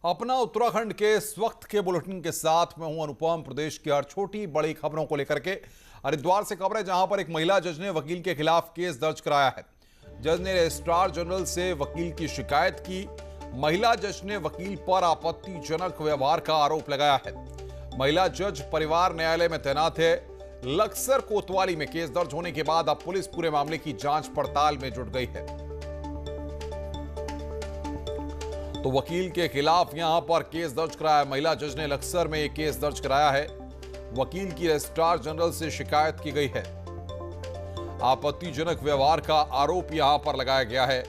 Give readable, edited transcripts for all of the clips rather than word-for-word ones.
अपना उत्तराखंड के इस वक्त के बुलेटिन के साथ मैं हूं अनुपम। प्रदेश की हर छोटी बड़ी खबरों को लेकर के हरिद्वार से खबर है, जहां पर एक महिला जज ने वकील के खिलाफ केस दर्ज कराया है। जज ने रजिस्ट्रार जनरल से वकील की शिकायत की। महिला जज ने वकील पर आपत्तिजनक व्यवहार का आरोप लगाया है। महिला जज परिवार न्यायालय में तैनात है। लक्सर कोतवाली में केस दर्ज होने के बाद अब पुलिस पूरे मामले की जांच पड़ताल में जुट गई है। तो वकील के खिलाफ यहां पर केस दर्ज कराया। महिला जज ने लक्सर में एक केस दर्ज कराया है। वकील की रजिस्ट्रार जनरल से शिकायत की गई है। आपत्तिजनक व्यवहार का आरोप यहां पर लगाया गया है।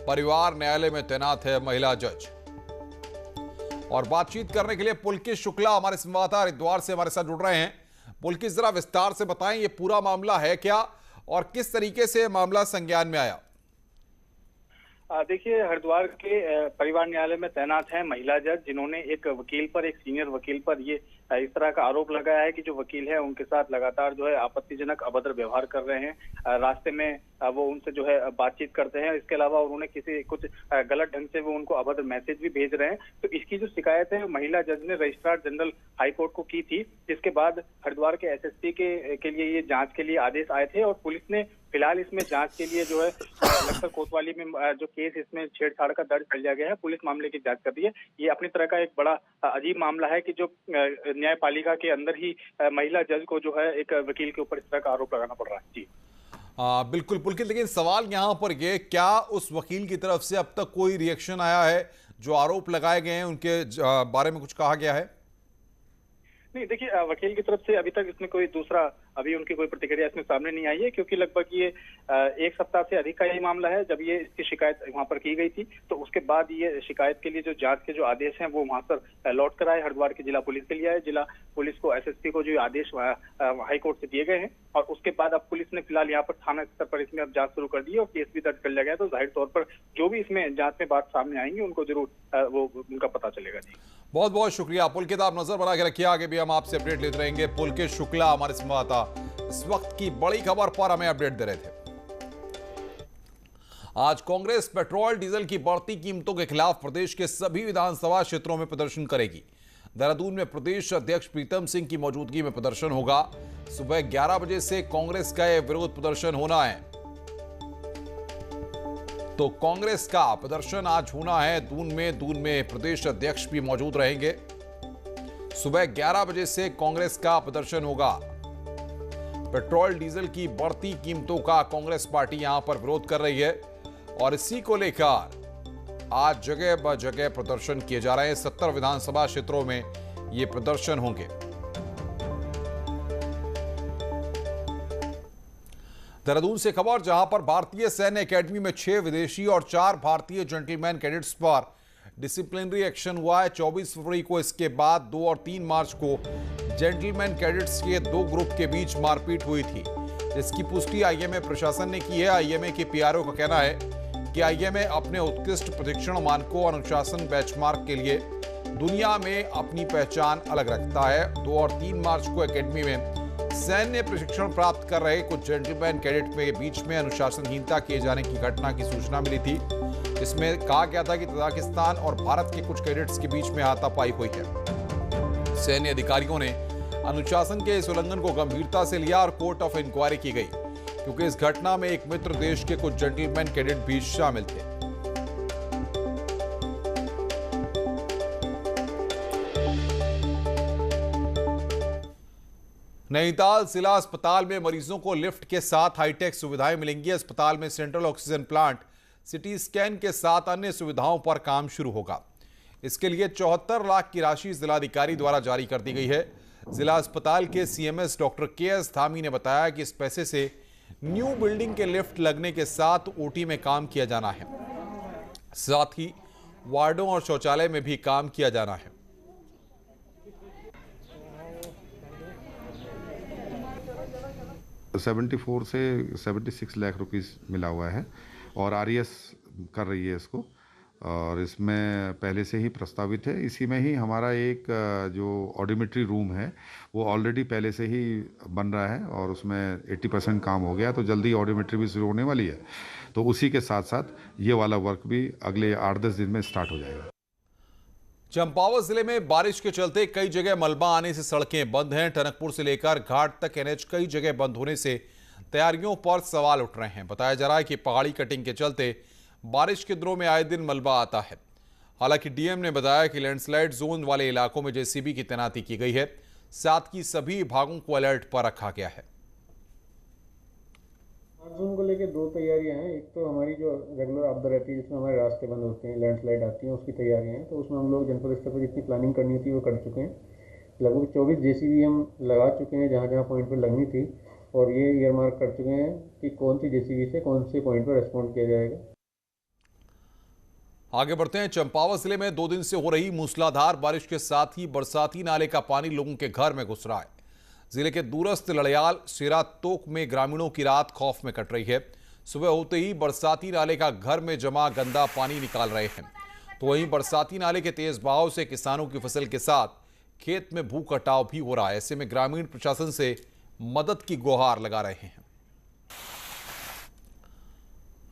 परिवार न्यायालय में तैनात है महिला जज। और बातचीत करने के लिए पुलकित शुक्ला हमारे संवाददाता हरिद्वार से हमारे साथ जुड़ रहे हैं। पुलकित, जरा विस्तार से बताएं, ये पूरा मामला है क्या और किस तरीके से मामला संज्ञान में आया? देखिए, हरिद्वार के परिवार न्यायालय में तैनात है महिला जज, जिन्होंने एक वकील पर, एक सीनियर वकील पर ये इस तरह का आरोप लगाया है कि जो वकील है उनके साथ लगातार जो है आपत्तिजनक अभद्र व्यवहार कर रहे हैं। रास्ते में वो उनसे जो है बातचीत करते हैं। इसके अलावा उन्होंने कुछ गलत ढंग से वो उनको अभद्र मैसेज भी भेज रहे हैं। तो इसकी जो शिकायत है महिला जज ने रजिस्ट्रार जनरल हाईकोर्ट को की थी, जिसके बाद हरिद्वार के एसएसपी के लिए ये जांच के लिए आदेश आए थे। और पुलिस ने फिलहाल इसमें जांच के लिए जो है लक्सर कोतवाली में जो केस इसमें छेड़छाड़ का दर्ज कर लिया गया है। पुलिस मामले की जांच कर रही है। ये अपनी तरह का एक बड़ा अजीब मामला है कि जो न्यायपालिका के अंदर ही महिला जज को जो है एक वकील के ऊपर इस तरह का आरोप लगाना पड़ रहा है। जी बिल्कुल पुलकित, लेकिन सवाल यहां पर ये, क्या उस वकील की तरफ से अब तक कोई रिएक्शन आया है? जो आरोप लगाए गए हैं उनके बारे में कुछ कहा गया है? नहीं, देखिए, वकील की तरफ से अभी तक इसमें कोई दूसरा अभी उनकी कोई प्रतिक्रिया इसमें सामने नहीं आई है, क्योंकि लगभग ये एक सप्ताह से अधिक का ये मामला है। जब ये इसकी शिकायत वहां पर की गई थी तो उसके बाद ये शिकायत के लिए जो जांच के जो आदेश हैं वो वहां पर लौट कर आए, हरिद्वार की जिला पुलिस के लिए आए। जिला पुलिस को, एसएसपी को जो आदेश हाईकोर्ट से दिए गए हैं, और उसके बाद अब पुलिस ने फिलहाल यहाँ पर थाना स्तर पर इसमें अब जांच शुरू कर दी है और केस भी दर्ज कर लिया गया है। तो जाहिर तौर पर जो भी इसमें जांच में बात सामने आएंगी उनको जरूर वो उनका पता चलेगा। जी बहुत बहुत शुक्रिया पुलकित, आप नजर बना के रखिए, आगे भी हम आपसे अपडेट लेते रहेंगे। पुलकित शुक्ला हमारे संवाददाता इस वक्त की बड़ी खबर पर हमें अपडेट दे रहे थे। आज कांग्रेस पेट्रोल डीजल की बढ़ती कीमतों के खिलाफ प्रदेश के सभी विधानसभा क्षेत्रों में प्रदर्शन करेगी। देहरादून में प्रदेश अध्यक्ष प्रीतम सिंह की मौजूदगी में प्रदर्शन होगा। सुबह 11 बजे से कांग्रेस का यह विरोध प्रदर्शन होना है। तो कांग्रेस का प्रदर्शन आज होना है दून में प्रदेश अध्यक्ष भी मौजूद रहेंगे। सुबह 11 बजे से कांग्रेस का प्रदर्शन होगा। पेट्रोल डीजल की बढ़ती कीमतों का कांग्रेस पार्टी यहां पर विरोध कर रही है और इसी को लेकर आज जगह ब जगह प्रदर्शन किए जा रहे हैं। 70 विधानसभा क्षेत्रों में ये प्रदर्शन होंगे। देहरादून से खबर, जहां पर भारतीय सैन्य एकेडमी में 6 विदेशी और 4 भारतीय जेंटलमैन कैडेट्स पर डिसिप्लिनरी एक्शन हुआ है। 24 फरवरी को, इसके बाद 2 और 3 मार्च को जेंटलमैन कैडेट्स के 2 ग्रुप के बीच मारपीट हुई थी, जिसकी पुष्टि आईएमए प्रशासन ने की है। आईएमए के पीआरओ का कहना है कि आईएमए अपने उत्कृष्ट प्रशिक्षण मानकों और अनुशासन बेंचमार्क के लिए दुनिया में अपनी पहचान अलग रखता है। 2 और 3 मार्च को एकेडमी में सैन्य प्रशिक्षण प्राप्त कर रहे कुछ जेंटलमैन कैडेट के बीच में अनुशासनहीनता किए जाने की घटना की सूचना मिली थी। इसमें कहा गया था कि तजाकिस्तान और भारत के कुछ कैडेट्स के बीच में हाथापाई हुई है। सैन्य अधिकारियों ने अनुशासन के इस उल्लंघन को गंभीरता से लिया और कोर्ट ऑफ इंक्वायरी की गई, क्योंकि इस घटना में एक मित्र देश के कुछ जेंटलमैन कैडेट भी शामिल थे। नैनीताल जिला अस्पताल में मरीजों को लिफ्ट के साथ हाईटेक सुविधाएं मिलेंगी। अस्पताल में central oxygen plant, CT scan के साथ अन्य सुविधाओं पर काम शुरू होगा। इसके लिए 74 लाख की राशि जिलाधिकारी द्वारा जारी कर दी गई है। जिला अस्पताल के सीएमएस डॉक्टर केएस धामी ने बताया कि इस पैसे से न्यू बिल्डिंग के लिफ्ट लगने के साथ ओटी में काम किया जाना है, साथ ही वार्डों और शौचालय में भी काम किया जाना है। तो 74 से 76 लाख रुपीस मिला हुआ है और आरईएस कर रही है इसको, और इसमें पहले से ही प्रस्तावित है। इसी में ही हमारा एक जो ऑडियोमेट्री रूम है वो ऑलरेडी पहले से ही बन रहा है और उसमें 80% काम हो गया, तो जल्दी ऑडियोमेट्री भी शुरू होने वाली है। तो उसी के साथ साथ ये वाला वर्क भी अगले 8-10 दिन में स्टार्ट हो जाएगा। चंपावत जिले में बारिश के चलते कई जगह मलबा आने से सड़कें बंद हैं। टनकपुर से लेकर घाट तक एनएच कई जगह बंद होने से तैयारियों पर सवाल उठ रहे हैं। बताया जा रहा है कि पहाड़ी कटिंग के चलते बारिश के दिनों में आए दिन मलबा आता है। हालांकि डीएम ने बताया कि लैंडस्लाइड जोन वाले इलाकों में जेसीबी की तैनाती की गई है, साथ ही सभी विभागों को अलर्ट पर रखा गया है। मानसून को लेकर दो तैयारियां हैं। एक तो हमारी जो रेगुलर आपदा रहती है, जिसमें हमारे रास्ते बंद होते हैं, लैंडस्लाइड आती है, उसकी तैयारियां हैं। तो उसमें हम लोग जनपद स्तर पर जितनी प्लानिंग करनी थी वो कर चुके हैं। लगभग 24 जेसीबी हम लगा चुके हैं जहां जहां पॉइंट पर लगनी थी, और ये ईयर मार्क कर चुके हैं कि कौन सी जेसीबी से कौन से पॉइंट पर रेस्पॉन्ड किया जाएगा। आगे बढ़ते हैं। चंपावत जिले में 2 दिन से हो रही मूसलाधार बारिश के साथ ही बरसाती नाले का पानी लोगों के घर में घुस रहा है। जिले के दूरस्थ लड़याल सिरा तोक में ग्रामीणों की रात खौफ में कट रही है। सुबह होते ही बरसाती नाले का घर में जमा गंदा पानी निकाल रहे हैं, तो वहीं बरसाती नाले के तेज बहाव से किसानों की फसल के साथ खेत में भू कटाव भी हो रहा है। ऐसे में ग्रामीण प्रशासन से मदद की गुहार लगा रहे हैं।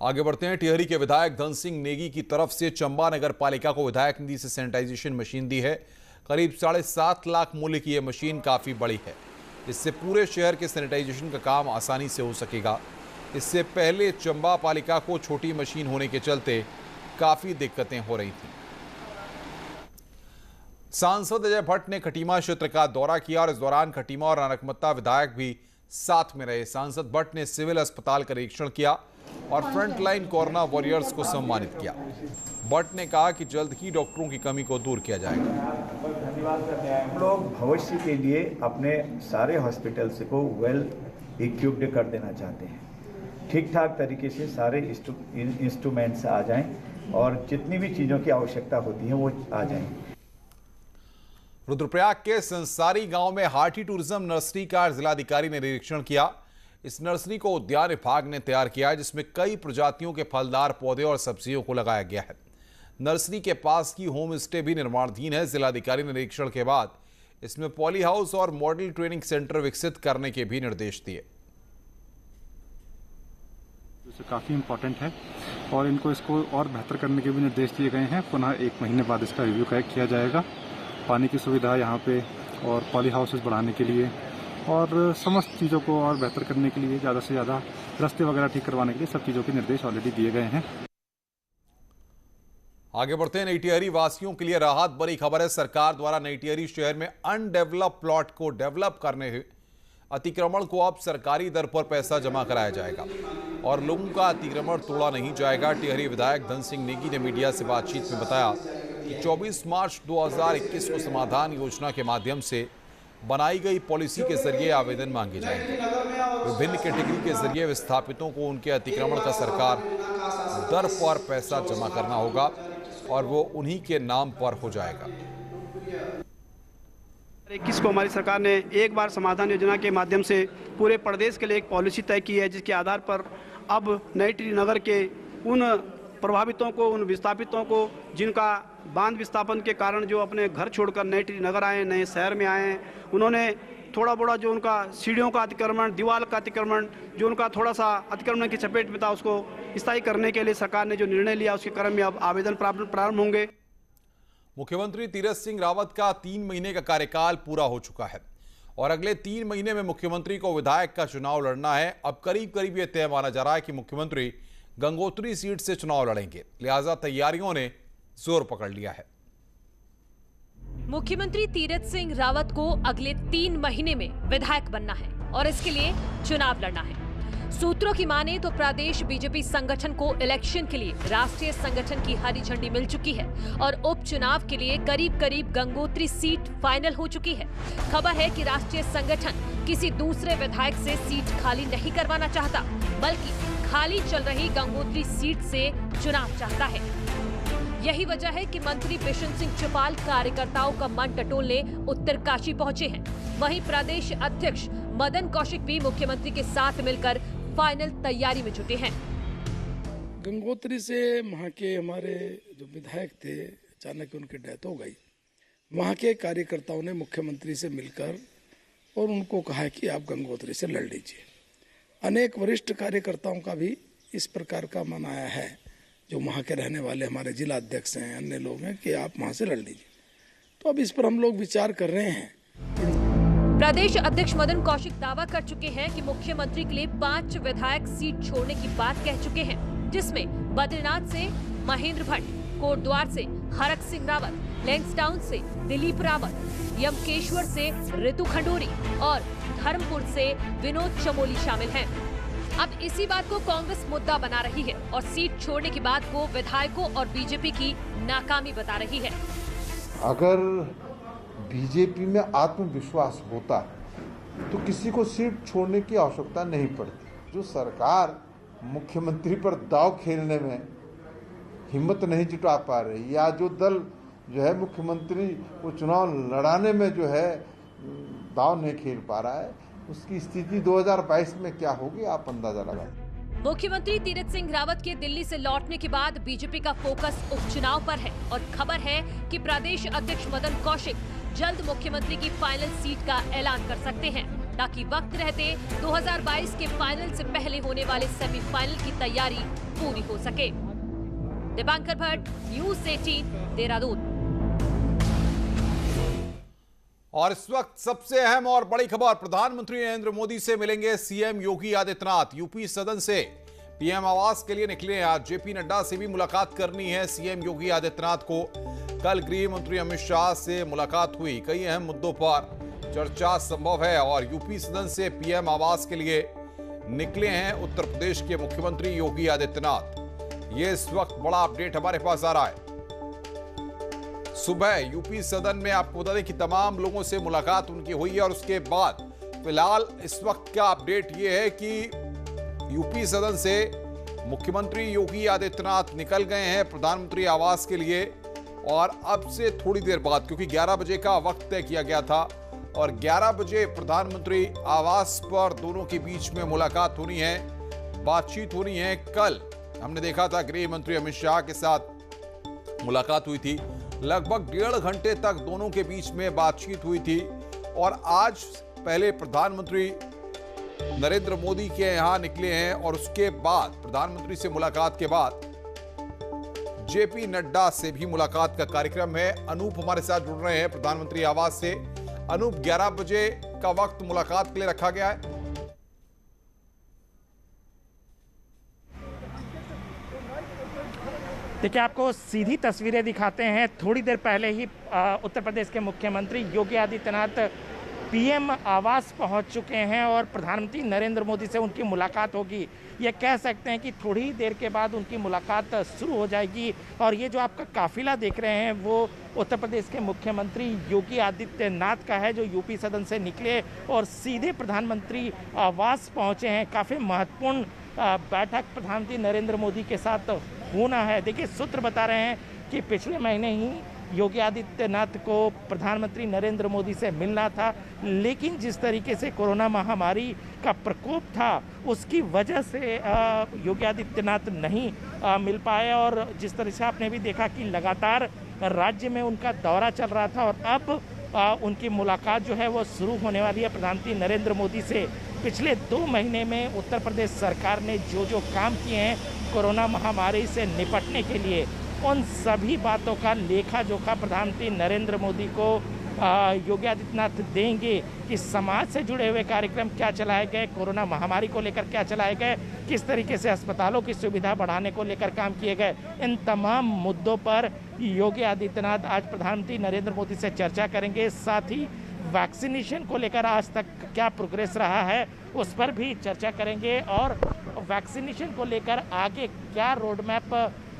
आगे बढ़ते हैं। टिहरी के विधायक धन सिंह नेगी की तरफ से चंबा नगर पालिका को विधायक निधि से सैनिटाइजेशन मशीन दी है। करीब 7.5 लाख मूल्य की यह मशीन काफी बड़ी है। इससे पूरे शहर के सैनिटाइजेशन का काम आसानी से हो सकेगा। इससे पहले चंबा पालिका को छोटी मशीन होने के चलते काफी दिक्कतें हो रही थी। सांसद अजय भट्ट ने खटीमा क्षेत्र का दौरा किया और इस दौरान खटीमा और अनकमत्ता विधायक भी साथ में रहे। सांसद भट्ट ने सिविल अस्पताल का निरीक्षण किया और फ्रंटलाइन कोरोना वॉरियर्स को सम्मानित किया। भट्ट ने कहा कि जल्द ही डॉक्टरों की कमी को दूर किया जाएगा। हम लोग भविष्य के लिए अपने सारे हॉस्पिटल्स को वेल इक्विप्ड कर देना चाहते हैं। ठीक ठाक तरीके से सारे इंस्ट्रूमेंट्स आ जाएं और जितनी भी चीज़ों की आवश्यकता होती है वो आ जाएं। रुद्रप्रयाग के संसारी गांव में हार्टी टूरिज्म नर्सरी का जिलाधिकारी ने निरीक्षण किया। इस नर्सरी को उद्यान विभाग ने तैयार किया है, जिसमें कई प्रजातियों के फलदार पौधे और सब्जियों को लगाया गया है। नर्सरी के पास की होम स्टे भी निर्माणाधीन है। जिलाधिकारी ने निरीक्षण के बाद इसमें पॉली हाउस और मॉडल ट्रेनिंग सेंटर विकसित करने के भी निर्देश दिए। काफ़ी इम्पोर्टेंट है और इसको और बेहतर करने के भी निर्देश दिए गए हैं। पुनः 1 महीने बाद इसका रिव्यू किया जाएगा। पानी की सुविधा यहाँ पे और पॉली हाउसेस बढ़ाने के लिए और समस्त चीज़ों को और बेहतर करने के लिए, ज़्यादा से ज़्यादा रास्ते वगैरह ठीक करवाने के लिए सब चीज़ों के निर्देश ऑलरेडी दिए गए हैं। आगे बढ़ते हैं। नई टिहरी वासियों के लिए राहत भरी खबर है। सरकार द्वारा नई टिहरी शहर में अनडेवलप प्लॉट को डेवलप करने अतिक्रमण को अब सरकारी दर पर पैसा जमा कराया जाएगा और लोगों का अतिक्रमण तोड़ा नहीं जाएगा। टिहरी विधायक धन सिंह नेगी ने मीडिया से बातचीत में बताया कि 24 मार्च 2021 को समाधान योजना के माध्यम से बनाई गई पॉलिसी के जरिए आवेदन मांगे जाएंगे। विभिन्न कैटेगरी के जरिए विस्थापितों को उनके अतिक्रमण का सरकार दर पर पैसा जमा करना होगा और वो उन्हीं के नाम पर हो जाएगा। 21 को हमारी सरकार ने एक बार समाधान योजना के माध्यम से पूरे प्रदेश के लिए एक पॉलिसी तय की है, जिसके आधार पर अब नई टिहरी नगर के उन प्रभावितों को, उन विस्थापितों को जिनका बांध विस्थापन के कारण जो अपने घर छोड़कर नई टिहरी नगर आए, नए शहर में आए हैं, उन्होंने थोड़ा बड़ा जो उनका सीढ़ियों का अतिक्रमण, दीवार का अतिक्रमण, जो उनका थोड़ा सा अतिक्रमण की चपेट में था, उसको स्थायी करने के लिए सरकार ने जो निर्णय लिया, उसके क्रम में अब आवेदन प्रारंभ होंगे। मुख्यमंत्री तीरथ सिंह रावत का 3 महीने का कार्यकाल पूरा हो चुका है और अगले 3 महीने में मुख्यमंत्री को विधायक का चुनाव लड़ना है। अब करीब यह तय माना जा रहा है कि मुख्यमंत्री गंगोत्री सीट से चुनाव लड़ेंगे, लिहाजा तैयारियों ने जोर पकड़ लिया है। मुख्यमंत्री तीरथ सिंह रावत को अगले 3 महीने में विधायक बनना है और इसके लिए चुनाव लड़ना है। सूत्रों की माने तो प्रदेश बीजेपी संगठन को इलेक्शन के लिए राष्ट्रीय संगठन की हरी झंडी मिल चुकी है और उपचुनाव के लिए करीब गंगोत्री सीट फाइनल हो चुकी है। खबर है कि राष्ट्रीय संगठन किसी दूसरे विधायक से सीट खाली नहीं करवाना चाहता, बल्कि खाली चल रही गंगोत्री सीट से चुनाव चाहता है। यही वजह है कि मंत्री बिशन सिंह चुफाल कार्यकर्ताओं का मन टटोलने उत्तरकाशी पहुंचे हैं। वहीं प्रदेश अध्यक्ष मदन कौशिक भी मुख्यमंत्री के साथ मिलकर फाइनल तैयारी में जुटे हैं। गंगोत्री से वहाँ के हमारे जो विधायक थे, अचानक उनकी डेथ हो गई। वहाँ के कार्यकर्ताओं ने मुख्यमंत्री से मिलकर और उनको कहा कि आप गंगोत्री से लड़ लीजिए। अनेक वरिष्ठ कार्यकर्ताओं का भी इस प्रकार का मन आया है, जो वहाँ के रहने वाले हमारे जिला अध्यक्ष हैं, अन्य लोग हैं, कि आप वहाँ से लड़ लीजिए। तो अब इस पर हम लोग विचार कर रहे हैं। प्रदेश अध्यक्ष मदन कौशिक दावा कर चुके हैं कि मुख्यमंत्री के लिए 5 विधायक सीट छोड़ने की बात कह चुके हैं, जिसमें बद्रीनाथ से महेंद्र भट्ट, कोटद्वार से हरक सिंह रावत, लैंसडाउन से दिलीप रावत, यमकेश्वर से ऋतु खंडूरी और धर्मपुर से विनोद चमोली शामिल हैं। अब इसी बात को कांग्रेस मुद्दा बना रही है और सीट छोड़ने की बात को विधायकों और बीजेपी की नाकामी बता रही है। अगर बीजेपी में आत्मविश्वास होता तो किसी को सीट छोड़ने की आवश्यकता नहीं पड़ती। जो सरकार मुख्यमंत्री पर दांव खेलने में हिम्मत नहीं जुटा पा रही, या जो दल जो है मुख्यमंत्री को चुनाव लड़ाने में जो है दांव नहीं खेल पा रहा है, उसकी स्थिति 2022 में क्या होगी आप अंदाजा लगाएं। मुख्यमंत्री तीरथ सिंह रावत के दिल्ली से लौटने के बाद बीजेपी का फोकस उपचुनाव पर है और खबर है कि प्रदेश अध्यक्ष मदन कौशिक जल्द मुख्यमंत्री की फाइनल सीट का ऐलान कर सकते हैं, ताकि वक्त रहते 2022 के फाइनल से पहले होने वाले सेमीफाइनल की तैयारी पूरी हो सके। दीपांकर भट्ट, न्यूज़ 18, देहरादून। और इस वक्त सबसे अहम और बड़ी खबर, प्रधानमंत्री नरेंद्र मोदी से मिलेंगे सीएम योगी आदित्यनाथ। यूपी सदन से पीएम आवास के लिए निकले। आज जेपी नड्डा से भी मुलाकात करनी है सीएम योगी आदित्यनाथ को। कल गृह मंत्री अमित शाह से मुलाकात हुई। कई अहम मुद्दों पर चर्चा संभव है और यूपी सदन से पीएम आवास के लिए निकले हैं उत्तर प्रदेश के मुख्यमंत्री योगी आदित्यनाथ। ये इस वक्त बड़ा अपडेट हमारे पास आ रहा है। सुबह यूपी सदन में आपको बता दें कि तमाम लोगों से मुलाकात उनकी हुई है और उसके बाद फिलहाल इस वक्त का अपडेट ये है कि यूपी सदन से मुख्यमंत्री योगी आदित्यनाथ निकल गए हैं प्रधानमंत्री आवास के लिए। और अब से थोड़ी देर बाद, क्योंकि 11 बजे का वक्त तय किया गया था और 11 बजे प्रधानमंत्री आवास पर दोनों के बीच में मुलाकात होनी है, बातचीत होनी है। कल हमने देखा था गृह मंत्री अमित शाह के साथ मुलाकात हुई थी, लगभग 1.5 घंटे तक दोनों के बीच में बातचीत हुई थी। और आज पहले प्रधानमंत्री नरेंद्र मोदी के यहां निकले हैं और उसके बाद प्रधानमंत्री से मुलाकात के बाद जेपी नड्डा से भी मुलाकात का कार्यक्रम है। अनूप हमारे साथ जुड़ रहे हैं प्रधानमंत्री आवास से। अनूप, 11 बजे का वक्त मुलाकात के लिए रखा गया है। देखिए, आपको सीधी तस्वीरें दिखाते हैं। थोड़ी देर पहले ही उत्तर प्रदेश के मुख्यमंत्री योगी आदित्यनाथ पीएम आवास पहुंच चुके हैं और प्रधानमंत्री नरेंद्र मोदी से उनकी मुलाकात होगी। ये कह सकते हैं कि थोड़ी ही देर के बाद उनकी मुलाकात शुरू हो जाएगी। और ये जो आपका काफिला देख रहे हैं वो उत्तर प्रदेश के मुख्यमंत्री योगी आदित्यनाथ का है, जो यूपी सदन से निकले और सीधे प्रधानमंत्री आवास पहुंचे हैं। काफ़ी महत्वपूर्ण बैठक प्रधानमंत्री नरेंद्र मोदी के साथ होना है। देखिए, सूत्र बता रहे हैं कि पिछले महीने ही योगी आदित्यनाथ को प्रधानमंत्री नरेंद्र मोदी से मिलना था, लेकिन जिस तरीके से कोरोना महामारी का प्रकोप था उसकी वजह से योगी आदित्यनाथ नहीं मिल पाए। और जिस तरह से आपने भी देखा कि लगातार राज्य में उनका दौरा चल रहा था और अब उनकी मुलाकात जो है वो शुरू होने वाली है प्रधानमंत्री नरेंद्र मोदी से। पिछले 2 महीने में उत्तर प्रदेश सरकार ने जो जो काम किए हैं कोरोना महामारी से निपटने के लिए, उन सभी बातों का लेखा जोखा प्रधानमंत्री नरेंद्र मोदी को योगी आदित्यनाथ देंगे कि समाज से जुड़े हुए कार्यक्रम क्या चलाए गए, कोरोना महामारी को लेकर क्या चलाए गए, किस तरीके से अस्पतालों की सुविधा बढ़ाने को लेकर काम किए गए। इन तमाम मुद्दों पर योगी आदित्यनाथ आज प्रधानमंत्री नरेंद्र मोदी से चर्चा करेंगे। साथ ही वैक्सीनेशन को लेकर आज तक क्या प्रोग्रेस रहा है उस पर भी चर्चा करेंगे और वैक्सीनेशन को लेकर आगे क्या रोड मैप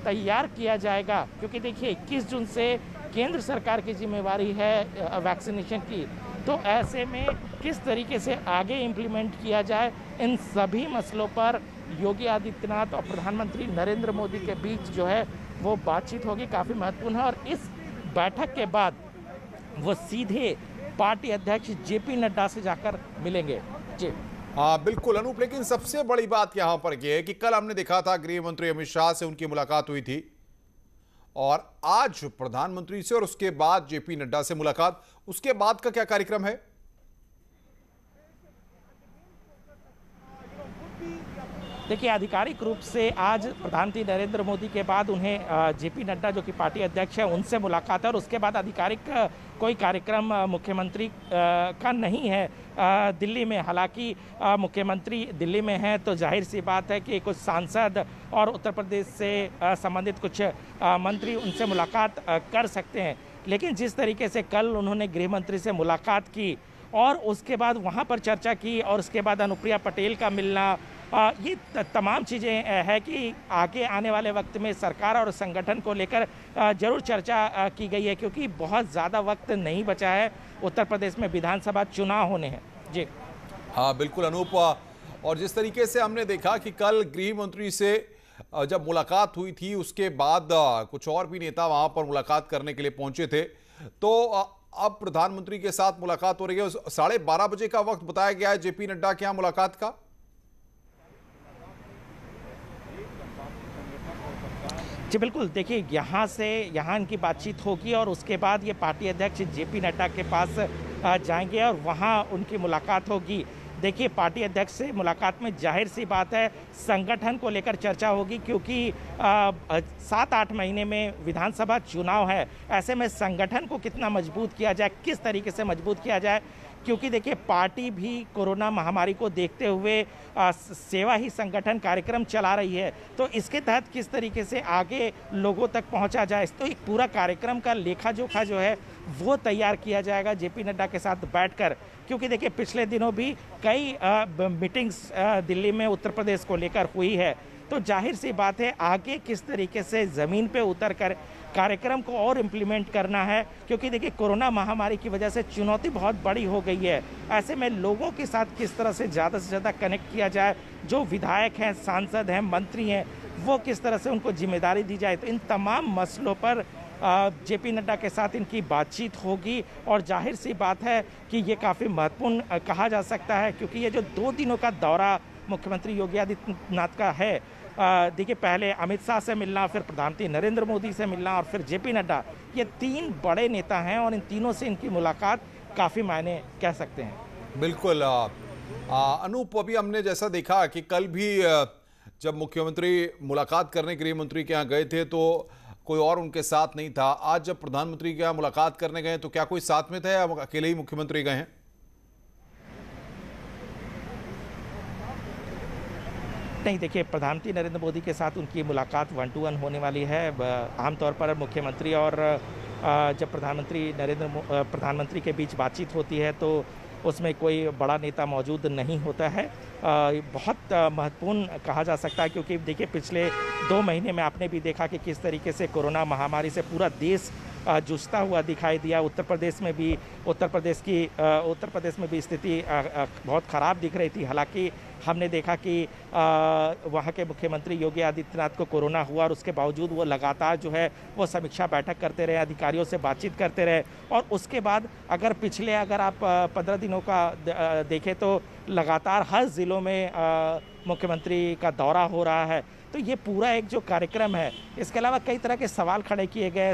तैयार किया जाएगा। क्योंकि देखिए, 21 जून से केंद्र सरकार की जिम्मेवारी है वैक्सीनेशन की, तो ऐसे में किस तरीके से आगे इम्प्लीमेंट किया जाए, इन सभी मसलों पर योगी आदित्यनाथ और प्रधानमंत्री नरेंद्र मोदी के बीच जो है वो बातचीत होगी, काफ़ी महत्वपूर्ण है। और इस बैठक के बाद वो सीधे पार्टी अध्यक्ष जेपी नड्डा से जाकर मिलेंगे। जी हाँ, बिल्कुल अनूप, लेकिन सबसे बड़ी बात यहां पर यह है कि कल हमने देखा था गृह मंत्री अमित शाह से उनकी मुलाकात हुई थी और आज प्रधानमंत्री से और उसके बाद जेपी नड्डा से मुलाकात। उसके बाद का क्या कार्यक्रम है? देखिए, आधिकारिक रूप से आज प्रधानमंत्री नरेंद्र मोदी के बाद उन्हें जेपी नड्डा जो कि पार्टी अध्यक्ष है उनसे मुलाकात है और उसके बाद आधिकारिक कोई कार्यक्रम मुख्यमंत्री का नहीं है दिल्ली में। हालांकि मुख्यमंत्री दिल्ली में हैं तो जाहिर सी बात है कि कुछ सांसद और उत्तर प्रदेश से संबंधित कुछ मंत्री उनसे मुलाकात कर सकते हैं। लेकिन जिस तरीके से कल उन्होंने गृह मंत्री से मुलाकात की और उसके बाद वहाँ पर चर्चा की और उसके बाद अनुप्रिया पटेल का मिलना, ये तमाम चीज़ें है कि आगे आने वाले वक्त में सरकार और संगठन को लेकर जरूर चर्चा की गई है, क्योंकि बहुत ज़्यादा वक्त नहीं बचा है, उत्तर प्रदेश में विधानसभा चुनाव होने हैं। जी हाँ, बिल्कुल अनूप। और जिस तरीके से हमने देखा कि कल गृह मंत्री से जब मुलाकात हुई थी उसके बाद कुछ और भी नेता वहां पर मुलाकात करने के लिए पहुंचे थे, तो अब प्रधानमंत्री के साथ मुलाकात हो रही है। 12:30 बजे का वक्त बताया गया है जेपी नड्डा के यहाँ मुलाकात का। जी बिल्कुल, देखिए यहाँ इनकी बातचीत होगी और उसके बाद ये पार्टी अध्यक्ष जेपी नड्डा के पास जाएंगे और वहाँ उनकी मुलाकात होगी। देखिए, पार्टी अध्यक्ष से मुलाकात में जाहिर सी बात है संगठन को लेकर चर्चा होगी, क्योंकि 7-8 महीने में विधानसभा चुनाव है। ऐसे में संगठन को कितना मजबूत किया जाए, किस तरीके से मजबूत किया जाए, क्योंकि देखिए पार्टी भी कोरोना महामारी को देखते हुए सेवा ही संगठन कार्यक्रम चला रही है, तो इसके तहत किस तरीके से आगे लोगों तक पहुंचा जाए, तो एक पूरा कार्यक्रम का लेखा जोखा जो है वो तैयार किया जाएगा जेपी नड्डा के साथ बैठकर। क्योंकि देखिए पिछले दिनों भी कई मीटिंग्स दिल्ली में उत्तर प्रदेश को लेकर हुई है, तो जाहिर सी बात है आगे किस तरीके से ज़मीन पे उतर कर कार्यक्रम को और इम्प्लीमेंट करना है, क्योंकि देखिए कोरोना महामारी की वजह से चुनौती बहुत बड़ी हो गई है। ऐसे में लोगों के साथ किस तरह से ज़्यादा कनेक्ट किया जाए, जो विधायक हैं, सांसद हैं, मंत्री हैं, वो किस तरह से उनको जिम्मेदारी दी जाए, तो इन तमाम मसलों पर जेपी नड्डा के साथ इनकी बातचीत होगी। और जाहिर सी बात है कि ये काफ़ी महत्वपूर्ण कहा जा सकता है, क्योंकि ये जो 2 दिनों का दौरा मुख्यमंत्री योगी आदित्यनाथ का है, देखिए पहले अमित शाह से मिलना, फिर प्रधानमंत्री नरेंद्र मोदी से मिलना और फिर जेपी नड्डा, ये 3 बड़े नेता हैं और इन तीनों से इनकी मुलाकात काफ़ी मायने कह सकते हैं। बिल्कुल अनूप, अभी हमने जैसा देखा कि कल भी जब मुख्यमंत्री मुलाकात करने गृह मंत्री के यहाँ गए थे तो कोई और उनके साथ नहीं था। आज जब प्रधानमंत्री के यहाँ मुलाकात करने गए तो क्या कोई साथ में था या अकेले ही मुख्यमंत्री गए हैं? नहीं, देखिए प्रधानमंत्री नरेंद्र मोदी के साथ उनकी मुलाकात 1-to-1 होने वाली है। आमतौर पर मुख्यमंत्री और जब प्रधानमंत्री के बीच बातचीत होती है तो उसमें कोई बड़ा नेता मौजूद नहीं होता है। बहुत महत्वपूर्ण कहा जा सकता है, क्योंकि देखिए पिछले 2 महीने में आपने भी देखा कि किस तरीके से कोरोना महामारी से पूरा देश जूझता हुआ दिखाई दिया। उत्तर प्रदेश में भी स्थिति बहुत ख़राब दिख रही थी। हालांकि हमने देखा कि वहाँ के मुख्यमंत्री योगी आदित्यनाथ को कोरोना हुआ और उसके बावजूद वो लगातार जो है वो समीक्षा बैठक करते रहे, अधिकारियों से बातचीत करते रहे। और उसके बाद अगर आप 15 दिनों का देखें तो लगातार हर ज़िलों में मुख्यमंत्री का दौरा हो रहा है। तो ये पूरा एक जो कार्यक्रम है, इसके अलावा कई तरह के सवाल खड़े किए गए,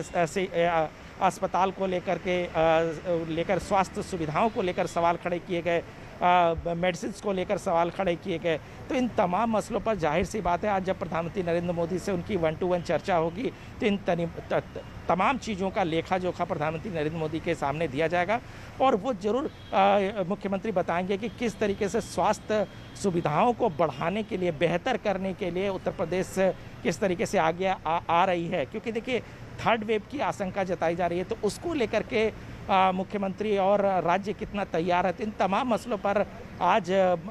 अस्पताल को लेकर स्वास्थ्य सुविधाओं को लेकर सवाल खड़े किए गए, मेडिसिन को लेकर सवाल खड़े किए गए। तो इन तमाम मसलों पर जाहिर सी बात है आज जब प्रधानमंत्री नरेंद्र मोदी से उनकी 1-to-1 चर्चा होगी तो इन तमाम चीज़ों का लेखा जोखा प्रधानमंत्री नरेंद्र मोदी के सामने दिया जाएगा और वो जरूर मुख्यमंत्री बताएंगे कि किस तरीके से स्वास्थ्य सुविधाओं को बढ़ाने के लिए, बेहतर करने के लिए उत्तर प्रदेश किस तरीके से आगे आ रही है। क्योंकि देखिए 3rd वेव की आशंका जताई जा रही है, तो उसको लेकर के मुख्यमंत्री और राज्य कितना तैयार है। इन तमाम मसलों पर आज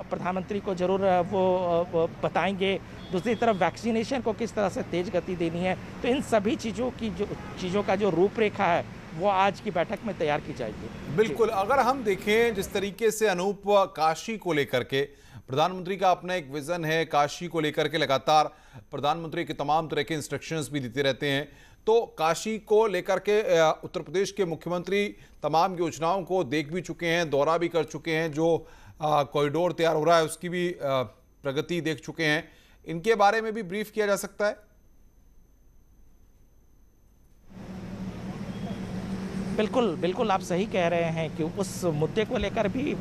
प्रधानमंत्री को जरूर वो बताएंगे। दूसरी तरफ वैक्सीनेशन को किस तरह से तेज गति देनी है, तो इन सभी चीज़ों का जो रूपरेखा है वो आज की बैठक में तैयार की जाएगी। बिल्कुल, अगर हम देखें जिस तरीके से अनूप काशी को लेकर के प्रधानमंत्री का अपना एक विजन है, काशी को लेकर के लगातार प्रधानमंत्री के तमाम तरह के इंस्ट्रक्शंस भी देते रहते हैं, तो काशी को लेकर के उत्तर प्रदेश के मुख्यमंत्री तमाम योजनाओं को देख भी चुके हैं, दौरा भी कर चुके हैं, जो कॉरिडोर तैयार हो रहा है उसकी भी प्रगति देख चुके हैं। इनके बारे में भी ब्रीफ किया जा सकता है? बिल्कुल आप सही कह रहे हैं कि उस मुद्दे को लेकर भी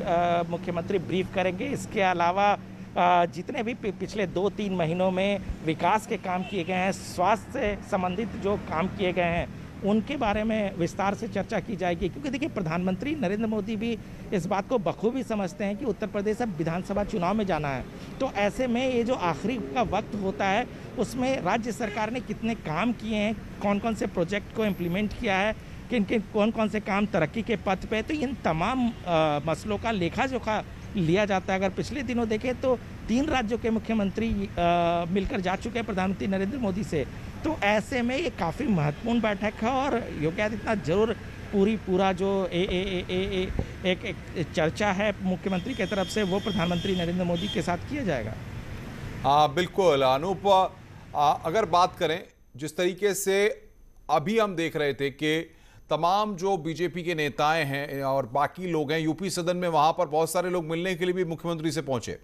मुख्यमंत्री ब्रीफ करेंगे। इसके अलावा जितने भी पिछले 2-3 महीनों में विकास के काम किए गए हैं, स्वास्थ्य से संबंधित जो काम किए गए हैं, उनके बारे में विस्तार से चर्चा की जाएगी। क्योंकि देखिए, प्रधानमंत्री नरेंद्र मोदी भी इस बात को बखूबी समझते हैं कि उत्तर प्रदेश अब विधानसभा चुनाव में जाना है। तो ऐसे में ये जो आखिरी का वक्त होता है, उसमें राज्य सरकार ने कितने काम किए हैं, कौन कौन से प्रोजेक्ट को इम्प्लीमेंट किया है, कौन कौन से काम तरक्की के पथ पे, तो इन तमाम मसलों का लेखा जोखा लिया जाता है। अगर पिछले दिनों देखें तो 3 राज्यों के मुख्यमंत्री मिलकर जा चुके हैं प्रधानमंत्री नरेंद्र मोदी से। तो ऐसे में ये काफ़ी महत्वपूर्ण बैठक है और योगी आदित्यनाथ जरूर पूरा जो एक चर्चा है मुख्यमंत्री की तरफ से, वो प्रधानमंत्री नरेंद्र मोदी के साथ किया जाएगा। बिल्कुल अनूप, अगर बात करें जिस तरीके से अभी हम देख रहे थे कि तमाम जो बीजेपी के नेताएं हैं और बाकी लोग हैं यूपी सदन में, वहां पर बहुत सारे लोग मिलने के लिए भी मुख्यमंत्री से पहुंचे।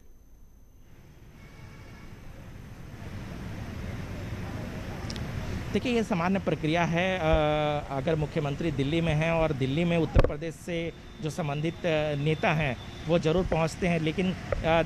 देखिए, ये सामान्य प्रक्रिया है। अगर मुख्यमंत्री दिल्ली में हैं और दिल्ली में उत्तर प्रदेश से जो संबंधित नेता हैं वो ज़रूर पहुंचते हैं। लेकिन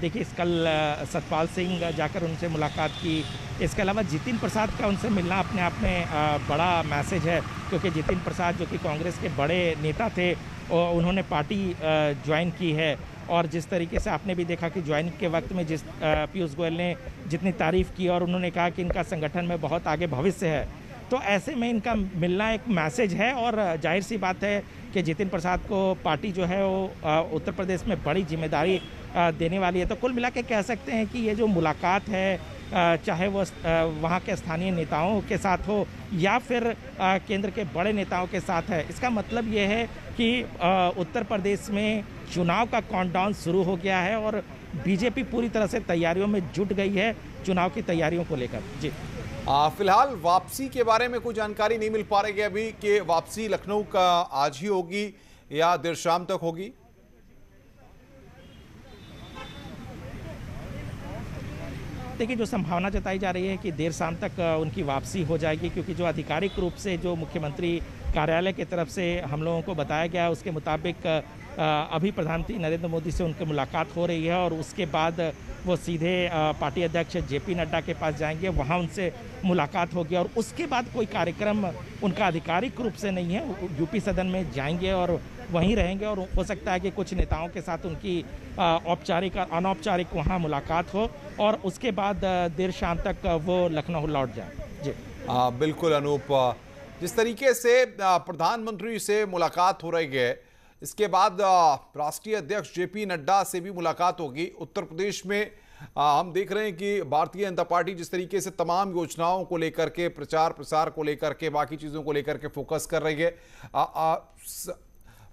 देखिए, कल सतपाल सिंह जाकर उनसे मुलाकात की। इसके अलावा जितिन प्रसाद का उनसे मिलना अपने आप में बड़ा मैसेज है, क्योंकि जितिन प्रसाद जो कि कांग्रेस के बड़े नेता थे, उन्होंने पार्टी ज्वाइन की है। और जिस तरीके से आपने भी देखा कि ज्वाइनिंग के वक्त में जिस पीयूष गोयल ने जितनी तारीफ़ की और उन्होंने कहा कि इनका संगठन में बहुत आगे भविष्य है, तो ऐसे में इनका मिलना एक मैसेज है। और जाहिर सी बात है कि जितिन प्रसाद को पार्टी जो है वो उत्तर प्रदेश में बड़ी जिम्मेदारी देने वाली है। तो कुल मिला के कह सकते हैं कि ये जो मुलाकात है, चाहे वो वहाँ के स्थानीय नेताओं के साथ हो या फिर केंद्र के बड़े नेताओं के साथ है, इसका मतलब ये है कि उत्तर प्रदेश में चुनाव का काउंटडाउन शुरू हो गया है और बीजेपी पूरी तरह से तैयारियों में जुट गई है चुनाव की तैयारियों को लेकर। जी, फिलहाल वापसी के बारे में कोई जानकारी नहीं मिल पा रही है अभी कि वापसी लखनऊ का आज ही होगी या देर शाम तक होगी। देखिए, जो संभावना जताई जा रही है कि देर शाम तक उनकी वापसी हो जाएगी, क्योंकि जो आधिकारिक रूप से जो मुख्यमंत्री कार्यालय की तरफ से हम लोगों को बताया गया, उसके मुताबिक अभी प्रधानमंत्री नरेंद्र मोदी से उनकी मुलाकात हो रही है और उसके बाद वो सीधे पार्टी अध्यक्ष जेपी नड्डा के पास जाएंगे, वहाँ उनसे मुलाकात होगी और उसके बाद कोई कार्यक्रम उनका आधिकारिक रूप से नहीं है। यूपी सदन में जाएंगे और वहीं रहेंगे और हो सकता है कि कुछ नेताओं के साथ उनकी औपचारिक और अनौपचारिक वहाँ मुलाकात हो और उसके बाद देर शाम तक वो लखनऊ लौट जाए। जी, बिल्कुल अनूप, जिस तरीके से प्रधानमंत्री से मुलाकात हो रही है, इसके बाद राष्ट्रीय अध्यक्ष जेपी नड्डा से भी मुलाकात होगी। उत्तर प्रदेश में हम देख रहे हैं कि भारतीय जनता पार्टी जिस तरीके से तमाम योजनाओं को लेकर के, प्रचार प्रसार को लेकर के, बाकी चीज़ों को लेकर के फोकस कर रही है,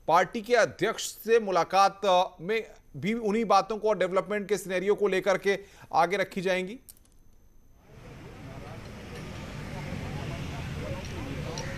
पार्टी के अध्यक्ष से मुलाकात में भी उन्हीं बातों को और डेवलपमेंट के सिनेरियो को लेकर के आगे रखी जाएंगी।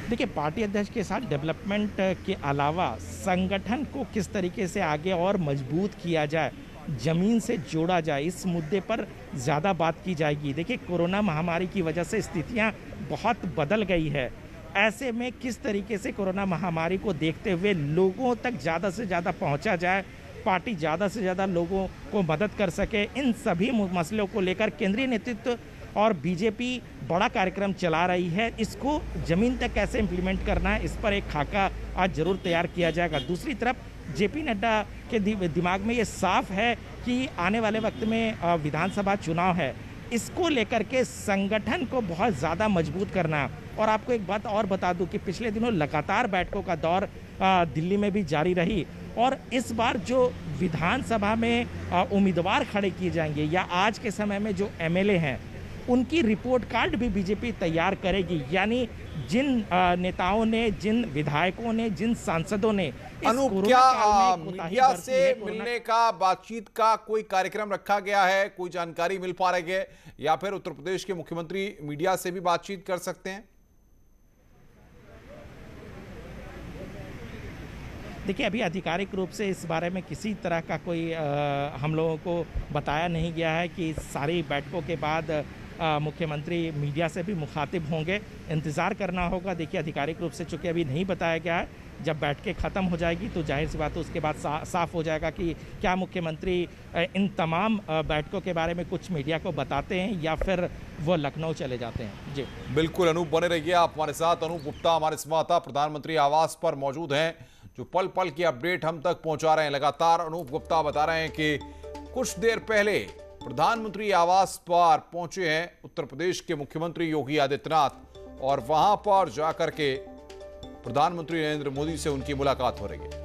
देखिए, पार्टी अध्यक्ष के साथ डेवलपमेंट के अलावा संगठन को किस तरीके से आगे और मजबूत किया जाए, ज़मीन से जोड़ा जाए, इस मुद्दे पर ज़्यादा बात की जाएगी। देखिए, कोरोना महामारी की वजह से स्थितियां बहुत बदल गई है। ऐसे में किस तरीके से कोरोना महामारी को देखते हुए लोगों तक ज़्यादा से ज़्यादा पहुंचा जाए, पार्टी ज़्यादा से ज़्यादा लोगों को मदद कर सके, इन सभी मसलों को लेकर केंद्रीय नेतृत्व और बीजेपी बड़ा कार्यक्रम चला रही है। इसको ज़मीन तक कैसे इम्प्लीमेंट करना है, इस पर एक खाका आज ज़रूर तैयार किया जाएगा। दूसरी तरफ जेपी नड्डा के दिमाग में ये साफ है कि आने वाले वक्त में विधानसभा चुनाव है, इसको लेकर के संगठन को बहुत ज़्यादा मजबूत करना। और आपको एक बात और बता दूं कि पिछले दिनों लगातार बैठकों का दौर दिल्ली में भी जारी रही और इस बार जो विधानसभा में उम्मीदवार खड़े किए जाएंगे या आज के समय में जो एमएलए हैं, उनकी रिपोर्ट कार्ड भी बीजेपी तैयार करेगी। यानी जिन नेताओं ने, जिन विधायकों ने, जिन सांसदों ने अनूप, क्या मीडिया से मिलने का, बातचीत का कोई कार्यक्रम रखा गया है, कोई जानकारी मिल पा रही है, या फिर उत्तर प्रदेश के मुख्यमंत्री मीडिया से भी बातचीत कर सकते हैं? देखिए, अभी आधिकारिक रूप से इस बारे में किसी तरह का कोई हम लोगों को बताया नहीं गया है कि सारी बैठकों के बाद मुख्यमंत्री मीडिया से भी मुखातिब होंगे। इंतज़ार करना होगा। देखिए, आधिकारिक रूप से चूँकि अभी नहीं बताया गया है, जब बैठकें ख़त्म हो जाएगी तो जाहिर सी बात है उसके बाद साफ हो जाएगा कि क्या मुख्यमंत्री इन तमाम बैठकों के बारे में कुछ मीडिया को बताते हैं या फिर वो लखनऊ चले जाते हैं। जी बिल्कुल अनूप, बने रहिए आप हमारे साथ। अनूप गुप्ता हमारे संवाददाता प्रधानमंत्री आवास पर मौजूद हैं, जो पल पल की अपडेट हम तक पहुंचा रहे हैं लगातार। अनूप गुप्ता बता रहे हैं कि कुछ देर पहले प्रधानमंत्री आवास पर पहुंचे हैं उत्तर प्रदेश के मुख्यमंत्री योगी आदित्यनाथ, और वहां पर जाकर के प्रधानमंत्री नरेंद्र मोदी से उनकी मुलाकात हो रही है।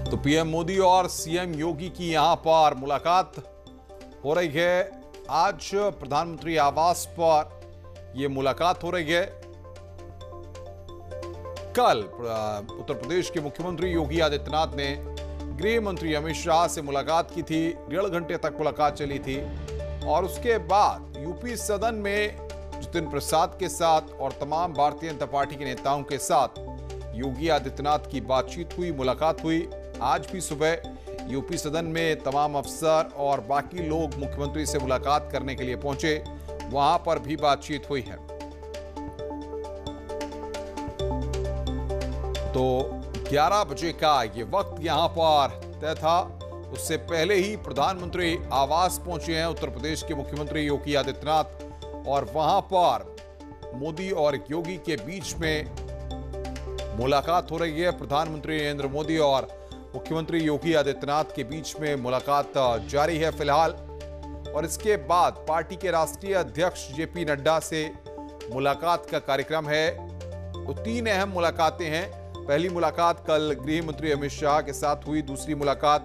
तो पीएम मोदी और सीएम योगी की यहां पर मुलाकात हो रही है। आज प्रधानमंत्री आवास पर यह मुलाकात हो रही है। कल उत्तर प्रदेश के मुख्यमंत्री योगी आदित्यनाथ ने गृह मंत्री अमित शाह से मुलाकात की थी। 1.5 घंटे तक मुलाकात चली थी और उसके बाद यूपी सदन में जितिन प्रसाद के साथ और तमाम भारतीय जनता पार्टी के नेताओं के साथ योगी आदित्यनाथ की बातचीत हुई, मुलाकात हुई। आज भी सुबह यूपी सदन में तमाम अफसर और बाकी लोग मुख्यमंत्री से मुलाकात करने के लिए पहुंचे, वहां पर भी बातचीत हुई है। तो 11 बजे का ये वक्त यहां पर तय था। उससे पहले ही प्रधानमंत्री आवास पहुंचे हैं उत्तर प्रदेश के मुख्यमंत्री योगी आदित्यनाथ, और वहां पर मोदी और योगी के बीच में मुलाकात हो रही है। प्रधानमंत्री नरेंद्र मोदी और मुख्यमंत्री योगी आदित्यनाथ के बीच में मुलाकात जारी है फिलहाल, और इसके बाद पार्टी के राष्ट्रीय अध्यक्ष जेपी नड्डा से मुलाकात का कार्यक्रम है। तो 3 अहम मुलाकातें हैं। पहली मुलाकात कल गृह मंत्री अमित शाह के साथ हुई, दूसरी मुलाकात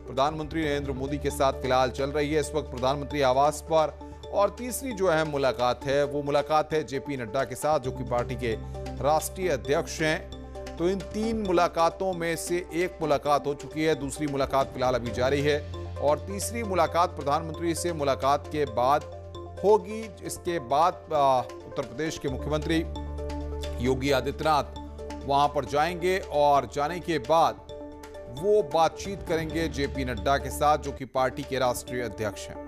प्रधानमंत्री नरेंद्र मोदी के साथ फिलहाल चल रही है इस वक्त प्रधानमंत्री आवास पर, और तीसरी जो अहम मुलाकात है वो मुलाकात है जेपी नड्डा के साथ, जो कि पार्टी के राष्ट्रीय अध्यक्ष हैं। तो इन 3 मुलाकातों में से एक मुलाकात हो चुकी है, दूसरी मुलाकात फिलहाल अभी जारी है, और तीसरी मुलाकात प्रधानमंत्री से मुलाकात के बाद होगी। इसके बाद उत्तर प्रदेश के मुख्यमंत्री योगी आदित्यनाथ वहां पर जाएंगे और जाने के बाद वो बातचीत करेंगे जेपी नड्डा के साथ, जो कि पार्टी के राष्ट्रीय अध्यक्ष हैं।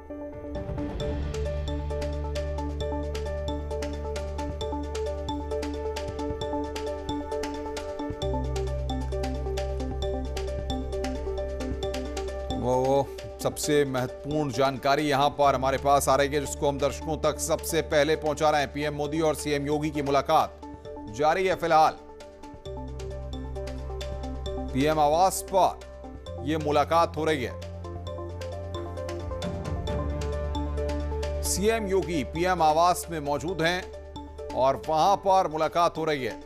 वो सबसे महत्वपूर्ण जानकारी यहां पर हमारे पास आ रही है, जिसको हम दर्शकों तक सबसे पहले पहुंचा रहे हैं। पीएम मोदी और सीएम योगी की मुलाकात जारी है फिलहाल। पीएम आवास पर यह मुलाकात हो रही है। सीएम योगी पीएम आवास में मौजूद हैं और वहां पर मुलाकात हो रही है।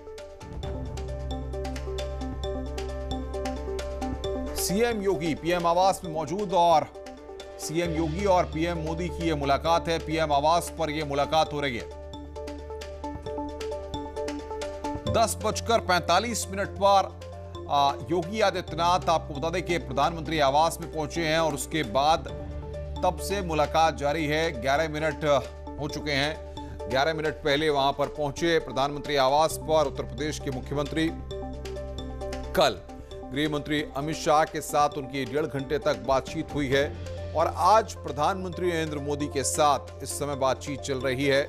सीएम योगी पीएम आवास में मौजूद, और सीएम योगी और पीएम मोदी की यह मुलाकात है। पीएम आवास पर यह मुलाकात हो रही है। 10:45 पर योगी आदित्यनाथ, आपको बता दें कि प्रधानमंत्री आवास में पहुंचे हैं, और उसके बाद तब से मुलाकात जारी है। 11 मिनट हो चुके हैं। 11 मिनट पहले वहां पर पहुंचे प्रधानमंत्री आवास पर उत्तर प्रदेश के मुख्यमंत्री। कल गृह मंत्री अमित शाह के साथ उनकी 1.5 घंटे तक बातचीत हुई है, और आज प्रधानमंत्री नरेंद्र मोदी के साथ इस समय बातचीत चल रही है,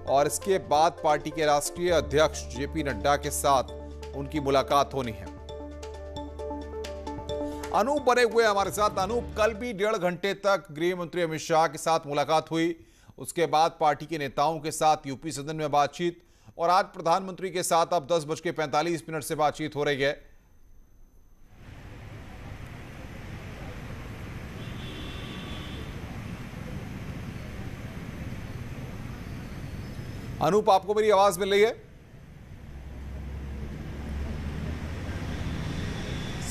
और इसके बाद पार्टी के राष्ट्रीय अध्यक्ष जेपी नड्डा के साथ उनकी मुलाकात होनी है। अनूप बने हुए हमारे साथ। अनूप, कल भी 1.5 घंटे तक गृह मंत्री अमित शाह के साथ मुलाकात हुई, उसके बाद पार्टी के नेताओं के साथ यूपी सदन में बातचीत, और आज प्रधानमंत्री के साथ अब 10:45 से बातचीत हो रही है। अनूप, आपको मेरी आवाज मिल रही है?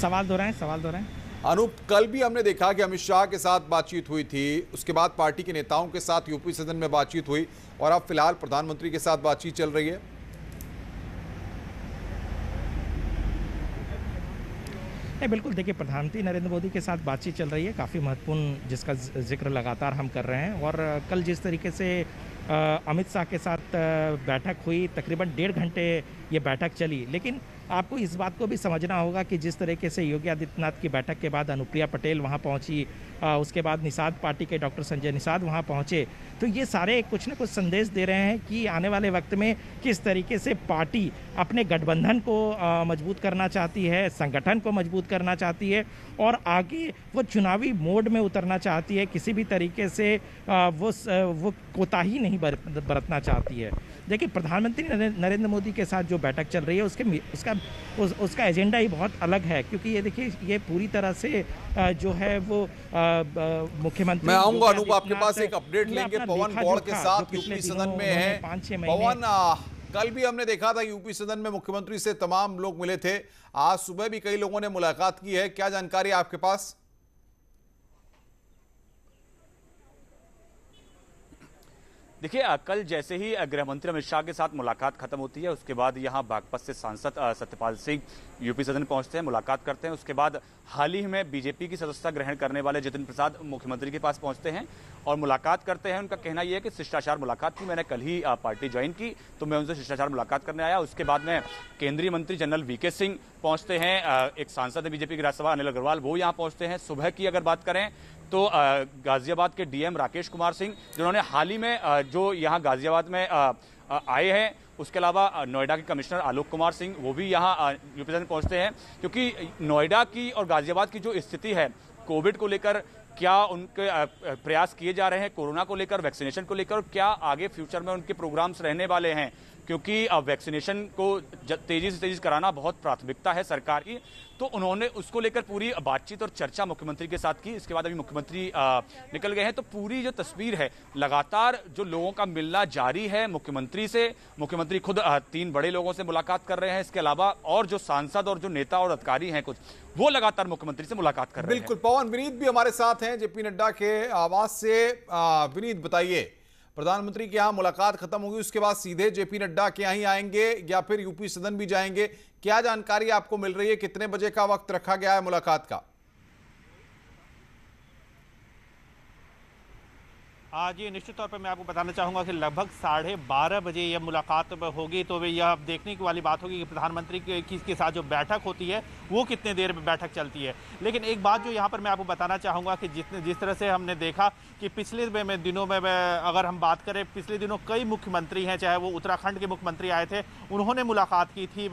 सवाल दोहराएं। अनूप, कल भी हमने देखा कि अमित शाह के साथ बातचीत हुई थी, उसके बाद पार्टी के नेताओं के साथ यूपी सदन में बातचीत हुई, और अब फिलहाल प्रधानमंत्री के साथ बातचीत चल रही है। नहीं, बिल्कुल देखिए, प्रधानमंत्री नरेंद्र मोदी के साथ बातचीत चल रही है, काफ़ी महत्वपूर्ण, जिसका जिक्र लगातार हम कर रहे हैं। और कल जिस तरीके से अमित शाह के साथ बैठक हुई, तकरीबन 1.5 घंटे ये बैठक चली, लेकिन आपको इस बात को भी समझना होगा कि जिस तरीके से योगी आदित्यनाथ की बैठक के बाद अनुप्रिया पटेल वहाँ पहुँची, उसके बाद निषाद पार्टी के डॉक्टर संजय निषाद वहाँ पहुँचे, तो ये सारे कुछ न कुछ संदेश दे रहे हैं कि आने वाले वक्त में किस तरीके से पार्टी अपने गठबंधन को मजबूत करना चाहती है, संगठन को मजबूत करना चाहती है और आगे वो चुनावी मोड में उतरना चाहती है। किसी भी तरीके से वो कोताही नहीं बरतना चाहती है। देखिए, प्रधानमंत्री नरेंद्र मोदी के साथ जो बैठक चल रही है उसका एजेंडा ही बहुत अलग है, क्योंकि ये देखिए, ये पूरी तरह से जो है वो मुख्यमंत्री, मैं आऊंगा अनूप आपके पास, एक अपडेट लेंगे पवन गौड़ के साथ, यूपी सदन में है पवन। कल भी हमने देखा था यूपी सदन में मुख्यमंत्री से तमाम लोग मिले थे, आज सुबह भी कई लोगों ने मुलाकात की है, क्या जानकारी है आपके पास? देखिए, कल जैसे ही गृह मंत्री अमित शाह के साथ मुलाकात खत्म होती है, उसके बाद यहां बागपत से सांसद सत्यपाल सिंह यूपी सदन पहुंचते हैं, मुलाकात करते हैं। उसके बाद हाल ही में बीजेपी की सदस्यता ग्रहण करने वाले जितिन प्रसाद मुख्यमंत्री के पास पहुंचते हैं और मुलाकात करते हैं। उनका कहना यह है कि शिष्टाचार मुलाकात थी, मैंने कल ही पार्टी ज्वाइन की तो मैं उनसे शिष्टाचार मुलाकात करने आया। उसके बाद में केंद्रीय मंत्री जनरल वीके सिंह पहुंचते हैं, एक सांसद है बीजेपी के राज्यसभा अनिल अग्रवाल, वो यहाँ पहुंचते हैं। सुबह की अगर बात करें तो गाजियाबाद के डीएम राकेश कुमार सिंह, जिन्होंने हाल ही में जो यहाँ गाजियाबाद में आए हैं, उसके अलावा नोएडा के कमिश्नर आलोक कुमार सिंह, वो भी यहाँ यूपी सदन पहुँचते हैं, क्योंकि नोएडा की और गाजियाबाद की जो स्थिति है, कोविड को लेकर क्या उनके प्रयास किए जा रहे हैं, कोरोना को लेकर, वैक्सीनेशन को लेकर, क्या आगे फ्यूचर में उनके प्रोग्राम्स रहने वाले हैं, क्योंकि वैक्सीनेशन को तेजी से कराना बहुत प्राथमिकता है सरकार की। तो उन्होंने उसको लेकर पूरी बातचीत और चर्चा मुख्यमंत्री के साथ की। इसके बाद अभी मुख्यमंत्री निकल गए हैं, तो पूरी जो तस्वीर है, लगातार जो लोगों का मिलना जारी है मुख्यमंत्री से। मुख्यमंत्री खुद 3 बड़े लोगों से मुलाकात कर रहे हैं, इसके अलावा और जो सांसद और जो नेता और अधिकारी हैं कुछ, वो लगातार मुख्यमंत्री से मुलाकात कर रहे हैं। बिल्कुल पवन, विनीत भी हमारे साथ हैं जेपी नड्डा के आवास से। विनीत बताइए, प्रधानमंत्री के यहाँ मुलाकात खत्म होगी, उसके बाद सीधे जेपी नड्डा के यहाँ ही आएंगे या फिर यूपी सदन भी जाएंगे? क्या जानकारी आपको मिल रही है, कितने बजे का वक्त रखा गया है मुलाकात का? जी, निश्चित तौर पर मैं आपको बताना चाहूँगा कि लगभग 12:30 बजे यह मुलाकात होगी। तो यह देखने की वाली बात होगी कि प्रधानमंत्री के साथ जो बैठक होती है वो कितने देर में बैठक चलती है। लेकिन एक बात जो यहाँ पर मैं आपको बताना चाहूँगा कि जिस तरह से हमने देखा कि पिछले दिनों में अगर हम बात करें, पिछले दिनों कई मुख्यमंत्री हैं, चाहे वो उत्तराखंड के मुख्यमंत्री आए थे, उन्होंने मुलाकात की थी,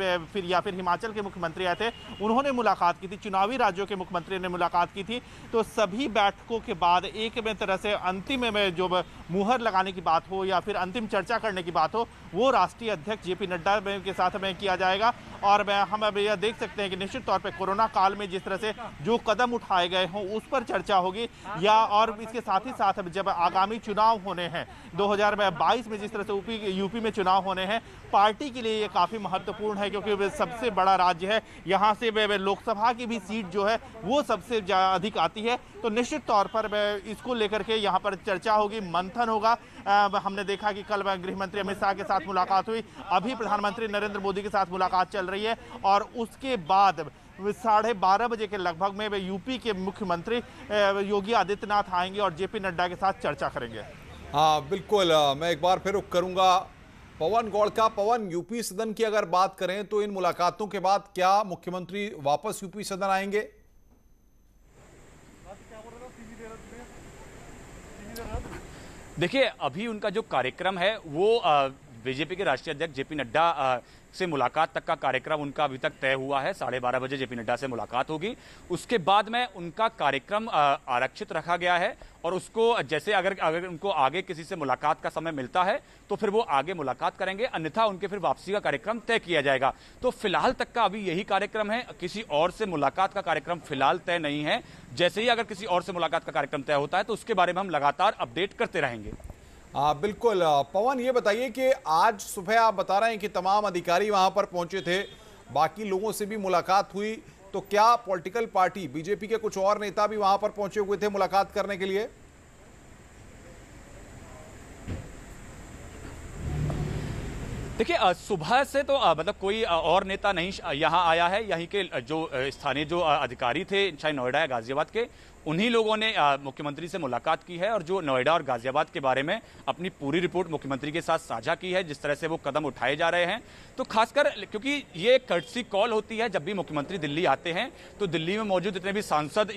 या फिर हिमाचल के मुख्यमंत्री आए थे, उन्होंने मुलाकात की थी, चुनावी राज्यों के मुख्यमंत्री ने मुलाकात की थी। तो सभी बैठकों के बाद एक तरह से अंतिम में जो मुहर लगाने की बात हो या फिर अंतिम चर्चा करने की बात हो, वो राष्ट्रीय अध्यक्ष जेपी नड्डा के साथ में किया जाएगा। और हम अब यह देख सकते हैं कि निश्चित तौर पे कोरोना काल में जिस तरह से जो कदम उठाए गए हों उस पर चर्चा होगी, या और इसके साथ ही साथ जब आगामी चुनाव होने हैं 2022 में, जिस तरह से यूपी में चुनाव होने हैं, पार्टी के लिए ये काफ़ी महत्वपूर्ण है, क्योंकि सबसे बड़ा राज्य है, यहाँ से लोकसभा की भी सीट जो है वो सबसे अधिक आती है। तो निश्चित तौर पर इसको लेकर के यहाँ पर चर्चा होगी, मंथन होगा। हमने देखा कि कल गृह मंत्री अमित शाह के साथ मुलाकात हुई, अभी प्रधानमंत्री नरेंद्र मोदी के साथ मुलाकात चल रही है, और उसके बाद 12:30 बजे के लगभग में यूपी के मुख्यमंत्री योगी आदित्यनाथ आएंगे और जेपी नड्डा के साथ चर्चा करेंगे। हाँ बिल्कुल, मैं एक बार फिर रुख करूंगा पवन गौड़ का। पवन, यूपी सदन की अगर बात करें तो इन मुलाकातों के बाद क्या मुख्यमंत्री वापस यूपी सदन आएंगे? देखिए, अभी उनका जो कार्यक्रम है वो बीजेपी के राष्ट्रीय अध्यक्ष जेपी नड्डा से मुलाकात तक का कार्यक्रम उनका अभी तक तय हुआ है। 12:30 बजे जेपी नड्डा से मुलाकात होगी, उसके बाद में उनका कार्यक्रम आरक्षित रखा गया है, और उसको जैसे अगर उनको आगे किसी से मुलाकात का समय मिलता है तो फिर वो आगे मुलाकात करेंगे, अन्यथा उनके फिर वापसी का कार्यक्रम तय किया जाएगा। तो फिलहाल तक का अभी यही कार्यक्रम है, किसी और से मुलाकात का कार्यक्रम फिलहाल तय नहीं है। जैसे ही अगर किसी और से मुलाकात का कार्यक्रम तय होता है तो उसके बारे में हम लगातार अपडेट करते रहेंगे। बिल्कुल पवन, ये बताइए कि आज सुबह आप बता रहे हैं कि तमाम अधिकारी वहां पर पहुंचे थे, बाकी लोगों से भी मुलाकात हुई, तो क्या पॉलिटिकल पार्टी बीजेपी के कुछ और नेता भी वहां पर पहुंचे हुए थे मुलाकात करने के लिए? देखिए सुबह से तो मतलब कोई और नेता नहीं यहाँ आया है। यहीं के जो स्थानीय जो अधिकारी थे, चाहे नोएडा या गाजियाबाद के, उन्हीं लोगों ने मुख्यमंत्री से मुलाकात की है और जो नोएडा और गाजियाबाद के बारे में अपनी पूरी रिपोर्ट मुख्यमंत्री के साथ साझा की है, जिस तरह से वो कदम उठाए जा रहे हैं। तो खासकर क्योंकि ये कर्टसी कॉल होती है, जब भी मुख्यमंत्री दिल्ली आते हैं तो दिल्ली में मौजूद जितने भी सांसद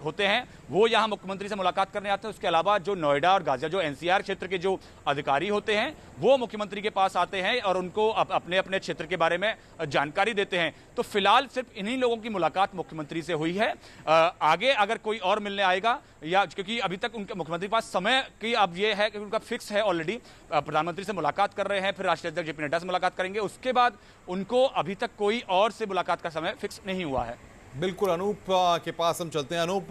होते हैं वो यहाँ मुख्यमंत्री से मुलाकात करने आते हैं। उसके अलावा जो नोएडा और गाजिया जो एनसीआर क्षेत्र के जो अधिकारी होते हैं वो मुख्यमंत्री के पास आते हैं और उनको अपने अपने क्षेत्र के बारे में जानकारी देते हैं। तो फिलहाल सिर्फ इन्हीं लोगों की मुलाकात मुख्यमंत्री से हुई है। आगे अगर कोई और मिलने आएगा या क्योंकि अभी तक उनके मुख्यमंत्री के पास समय की अब ये है कि उनका फिक्स है ऑलरेडी, प्रधानमंत्री से मुलाकात कर रहे हैं, फिर राष्ट्रीय अध्यक्ष जेपी नड्डा से मुलाकात करेंगे, उसके बाद उनको अभी तक कोई और से मुलाकात का समय फिक्स नहीं हुआ है। बिल्कुल, अनूप के पास हम चलते हैं। अनूप,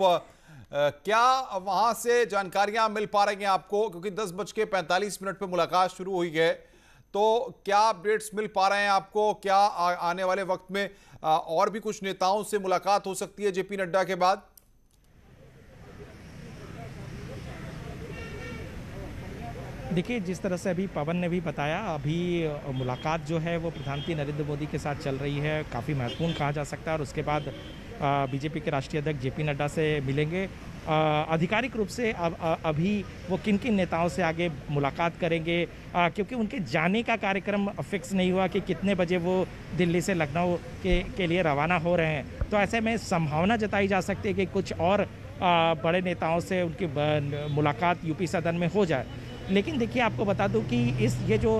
क्या वहां से जानकारियां मिल पा रही हैं आपको, क्योंकि 10:45 पे मुलाकात शुरू हुई है, तो क्या अपडेट्स मिल पा रहे हैं आपको? क्या आने वाले वक्त में और भी कुछ नेताओं से मुलाकात हो सकती है जेपी नड्डा के बाद? देखिए, जिस तरह से अभी पवन ने भी बताया, अभी मुलाकात जो है वो प्रधानमंत्री नरेंद्र मोदी के साथ चल रही है, काफ़ी महत्वपूर्ण कहा जा सकता है। और उसके बाद बीजेपी के राष्ट्रीय अध्यक्ष जेपी नड्डा से मिलेंगे। आधिकारिक रूप से अभी वो किन किन नेताओं से आगे मुलाकात करेंगे, क्योंकि उनके जाने का कार्यक्रम फिक्स नहीं हुआ कि कितने बजे वो दिल्ली से लखनऊ के लिए रवाना हो रहे हैं। तो ऐसे में संभावना जताई जा सकती है कि कुछ और बड़े नेताओं से उनकी मुलाकात यूपी सदन में हो जाए। लेकिन देखिए, आपको बता दूं कि ये जो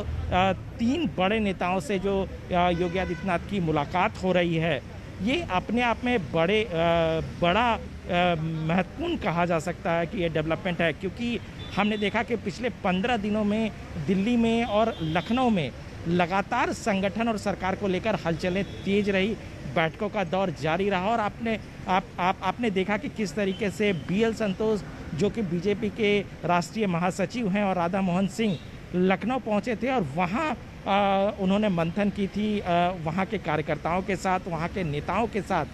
3 बड़े नेताओं से जो योगी आदित्यनाथ की मुलाकात हो रही है, ये अपने आप में बड़ा महत्वपूर्ण कहा जा सकता है कि ये डेवलपमेंट है। क्योंकि हमने देखा कि पिछले 15 दिनों में दिल्ली में और लखनऊ में लगातार संगठन और सरकार को लेकर हलचलें तेज रही, बैठकों का दौर जारी रहा। और आपने देखा कि किस तरीके से BL संतोष, जो कि बीजेपी के राष्ट्रीय महासचिव हैं, और राधा मोहन सिंह लखनऊ पहुंचे थे और वहां उन्होंने मंथन की थी वहां के कार्यकर्ताओं के साथ, वहां के नेताओं के साथ।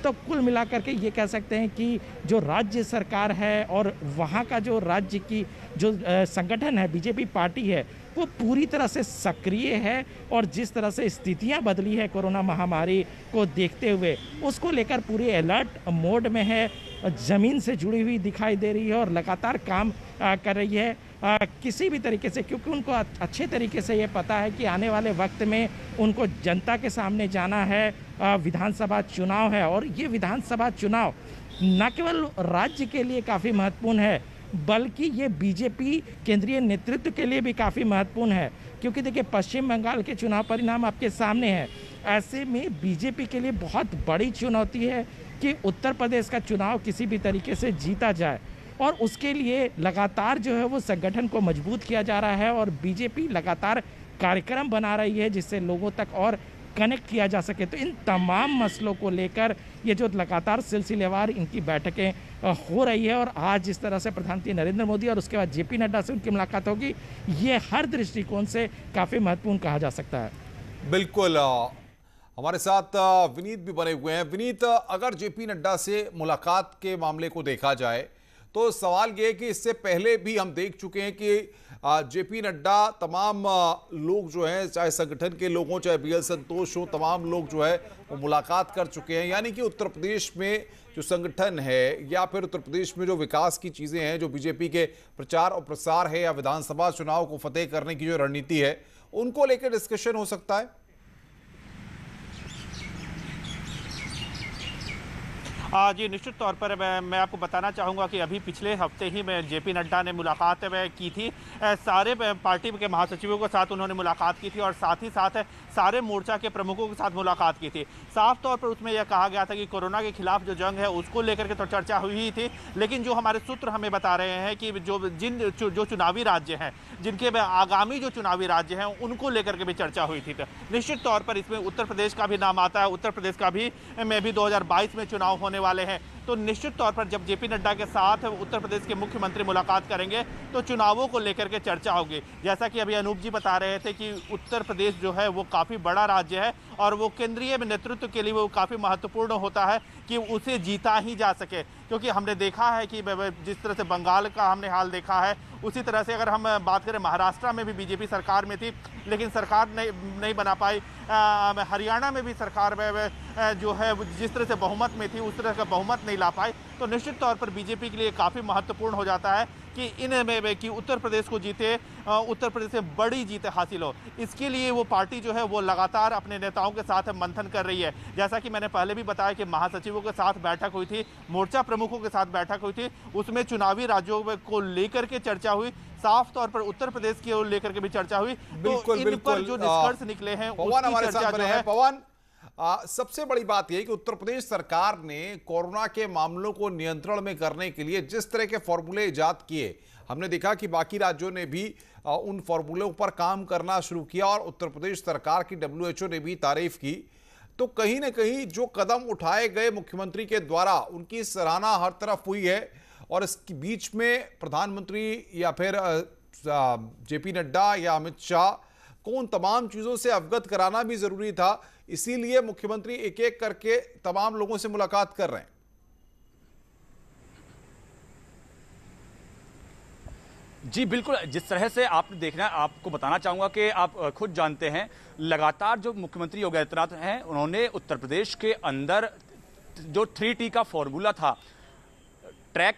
तो कुल मिलाकर के ये कह सकते हैं कि जो राज्य सरकार है और वहाँ का जो राज्य की जो संगठन है, बीजेपी पार्टी है, वो पूरी तरह से सक्रिय है। और जिस तरह से स्थितियाँ बदली है कोरोना महामारी को देखते हुए, उसको लेकर पूरी अलर्ट मोड में है, ज़मीन से जुड़ी हुई दिखाई दे रही है और लगातार काम कर रही है किसी भी तरीके से, क्योंकि उनको अच्छे तरीके से ये पता है कि आने वाले वक्त में उनको जनता के सामने जाना है। विधानसभा चुनाव है और ये विधानसभा चुनाव न केवल राज्य के लिए काफ़ी महत्वपूर्ण है, बल्कि ये बीजेपी केंद्रीय नेतृत्व के लिए भी काफ़ी महत्वपूर्ण है। क्योंकि देखिए, पश्चिम बंगाल के चुनाव परिणाम आपके सामने हैं। ऐसे में बीजेपी के लिए बहुत बड़ी चुनौती है कि उत्तर प्रदेश का चुनाव किसी भी तरीके से जीता जाए, और उसके लिए लगातार जो है वो संगठन को मजबूत किया जा रहा है और बीजेपी लगातार कार्यक्रम बना रही है जिससे लोगों तक और कनेक्ट किया जा सके। तो इन तमाम मसलों को लेकर ये जो लगातार सिलसिलेवार इनकी बैठकें हो रही है, और आज जिस तरह से प्रधानमंत्री नरेंद्र मोदी और उसके बाद जेपी नड्डा से उनकी मुलाकात होगी, ये हर दृष्टिकोण से काफ़ी महत्वपूर्ण कहा जा सकता है। बिल्कुल, हमारे साथ विनीत भी बने हुए हैं। विनीत, अगर जेपी नड्डा से मुलाकात के मामले को देखा जाए तो सवाल ये है कि इससे पहले भी हम देख चुके हैं कि जेपी नड्डा तमाम लोग जो हैं, चाहे संगठन के लोग हों, चाहे BL संतोष हो, तमाम लोग जो है वो मुलाकात कर चुके हैं। यानी कि उत्तर प्रदेश में जो संगठन है या फिर उत्तर प्रदेश में जो विकास की चीज़ें हैं, जो बीजेपी के प्रचार और प्रसार है या विधानसभा चुनाव को फतेह करने की जो रणनीति है, उनको लेकर डिस्कशन हो सकता है। जी, निश्चित तौर पर मैं आपको बताना चाहूँगा कि अभी पिछले हफ्ते ही में जेपी नड्डा ने मुलाकात की थी। सारे पार्टी के महासचिवों के साथ उन्होंने मुलाकात की थी और साथ ही साथ सारे मोर्चा के प्रमुखों के साथ मुलाकात की थी। साफ तौर पर उसमें यह कहा गया था कि कोरोना के खिलाफ जो जंग है उसको लेकर के तो चर्चा हुई थी, लेकिन जो हमारे सूत्र हमें बता रहे हैं कि जो चुनावी राज्य हैं, जिनके आगामी जो चुनावी राज्य हैं, उनको लेकर के भी चर्चा हुई थी। तो निश्चित तौर पर इसमें उत्तर प्रदेश का भी नाम आता है। उत्तर प्रदेश का भी में भी 2022 में चुनाव होने वाले हैं। तो निश्चित तौर पर जब जेपी नड्डा के साथ उत्तर प्रदेश के मुख्यमंत्री मुलाकात करेंगे तो चुनावों को लेकर के चर्चा होगी। जैसा कि अभी अनूप जी बता रहे थे कि उत्तर प्रदेश जो है वो काफ़ी बड़ा राज्य है और वो केंद्रीय नेतृत्व के लिए वो काफ़ी महत्वपूर्ण होता है कि उसे जीता ही जा सके, क्योंकि हमने देखा है कि जिस तरह से बंगाल का हमने हाल देखा है, उसी तरह से अगर हम बात करें महाराष्ट्र में भी बीजेपी सरकार में थी लेकिन सरकार नहीं बना पाई। हरियाणा में भी सरकार जो है जिस तरह से बहुमत में थी उस तरह का बहुमत नहीं ला पाई। तो निश्चित तौर पर बीजेपी के लिए काफ़ी महत्वपूर्ण हो जाता है कि इनमें कि उत्तर प्रदेश को जीते, उत्तर प्रदेश से बड़ी जीत हासिल हो। इसके लिए वो पार्टी जो है वो लगातार अपने नेताओं के साथ मंथन कर रही है। जैसा कि मैंने पहले भी बताया कि महासचिवों के साथ बैठक हुई थी, मोर्चा प्रमुखों के साथ बैठक हुई थी, उसमें चुनावी राज्यों को लेकर के चर्चा हुई, साफ तौर पर उत्तर प्रदेश की लेकर के भी चर्चा हुई। बिल्कुल, तो इन पर जो निष्कर्ष निकले हैं पवन हमारे साथ बने हैं। पवन, सबसे बड़ी बात यह है कि उत्तर प्रदेश सरकार ने कोरोना के मामलों को नियंत्रण में करने के लिए जिस तरह के फॉर्मूले इजाद किए, हमने देखा कि बाकी राज्यों ने भी उन फॉर्मूलों पर काम करना शुरू किया और उत्तर प्रदेश सरकार की WHO ने भी तारीफ की। तो कहीं ना कहीं जो कदम उठाए गए मुख्यमंत्री के द्वारा उनकी सराहना हर तरफ हुई है और इसके बीच में प्रधानमंत्री या फिर JP नड्डा या अमित शाह को उन तमाम चीज़ों से अवगत कराना भी जरूरी था, इसीलिए मुख्यमंत्री एक एक करके तमाम लोगों से मुलाकात कर रहे हैं। जी बिल्कुल, जिस तरह से आपने देखना है, आपको बताना चाहूँगा कि आप खुद जानते हैं लगातार जो मुख्यमंत्री योगी आदित्यनाथ हैं उन्होंने उत्तर प्रदेश के अंदर जो 3T का फॉर्मूला था, ट्रैक,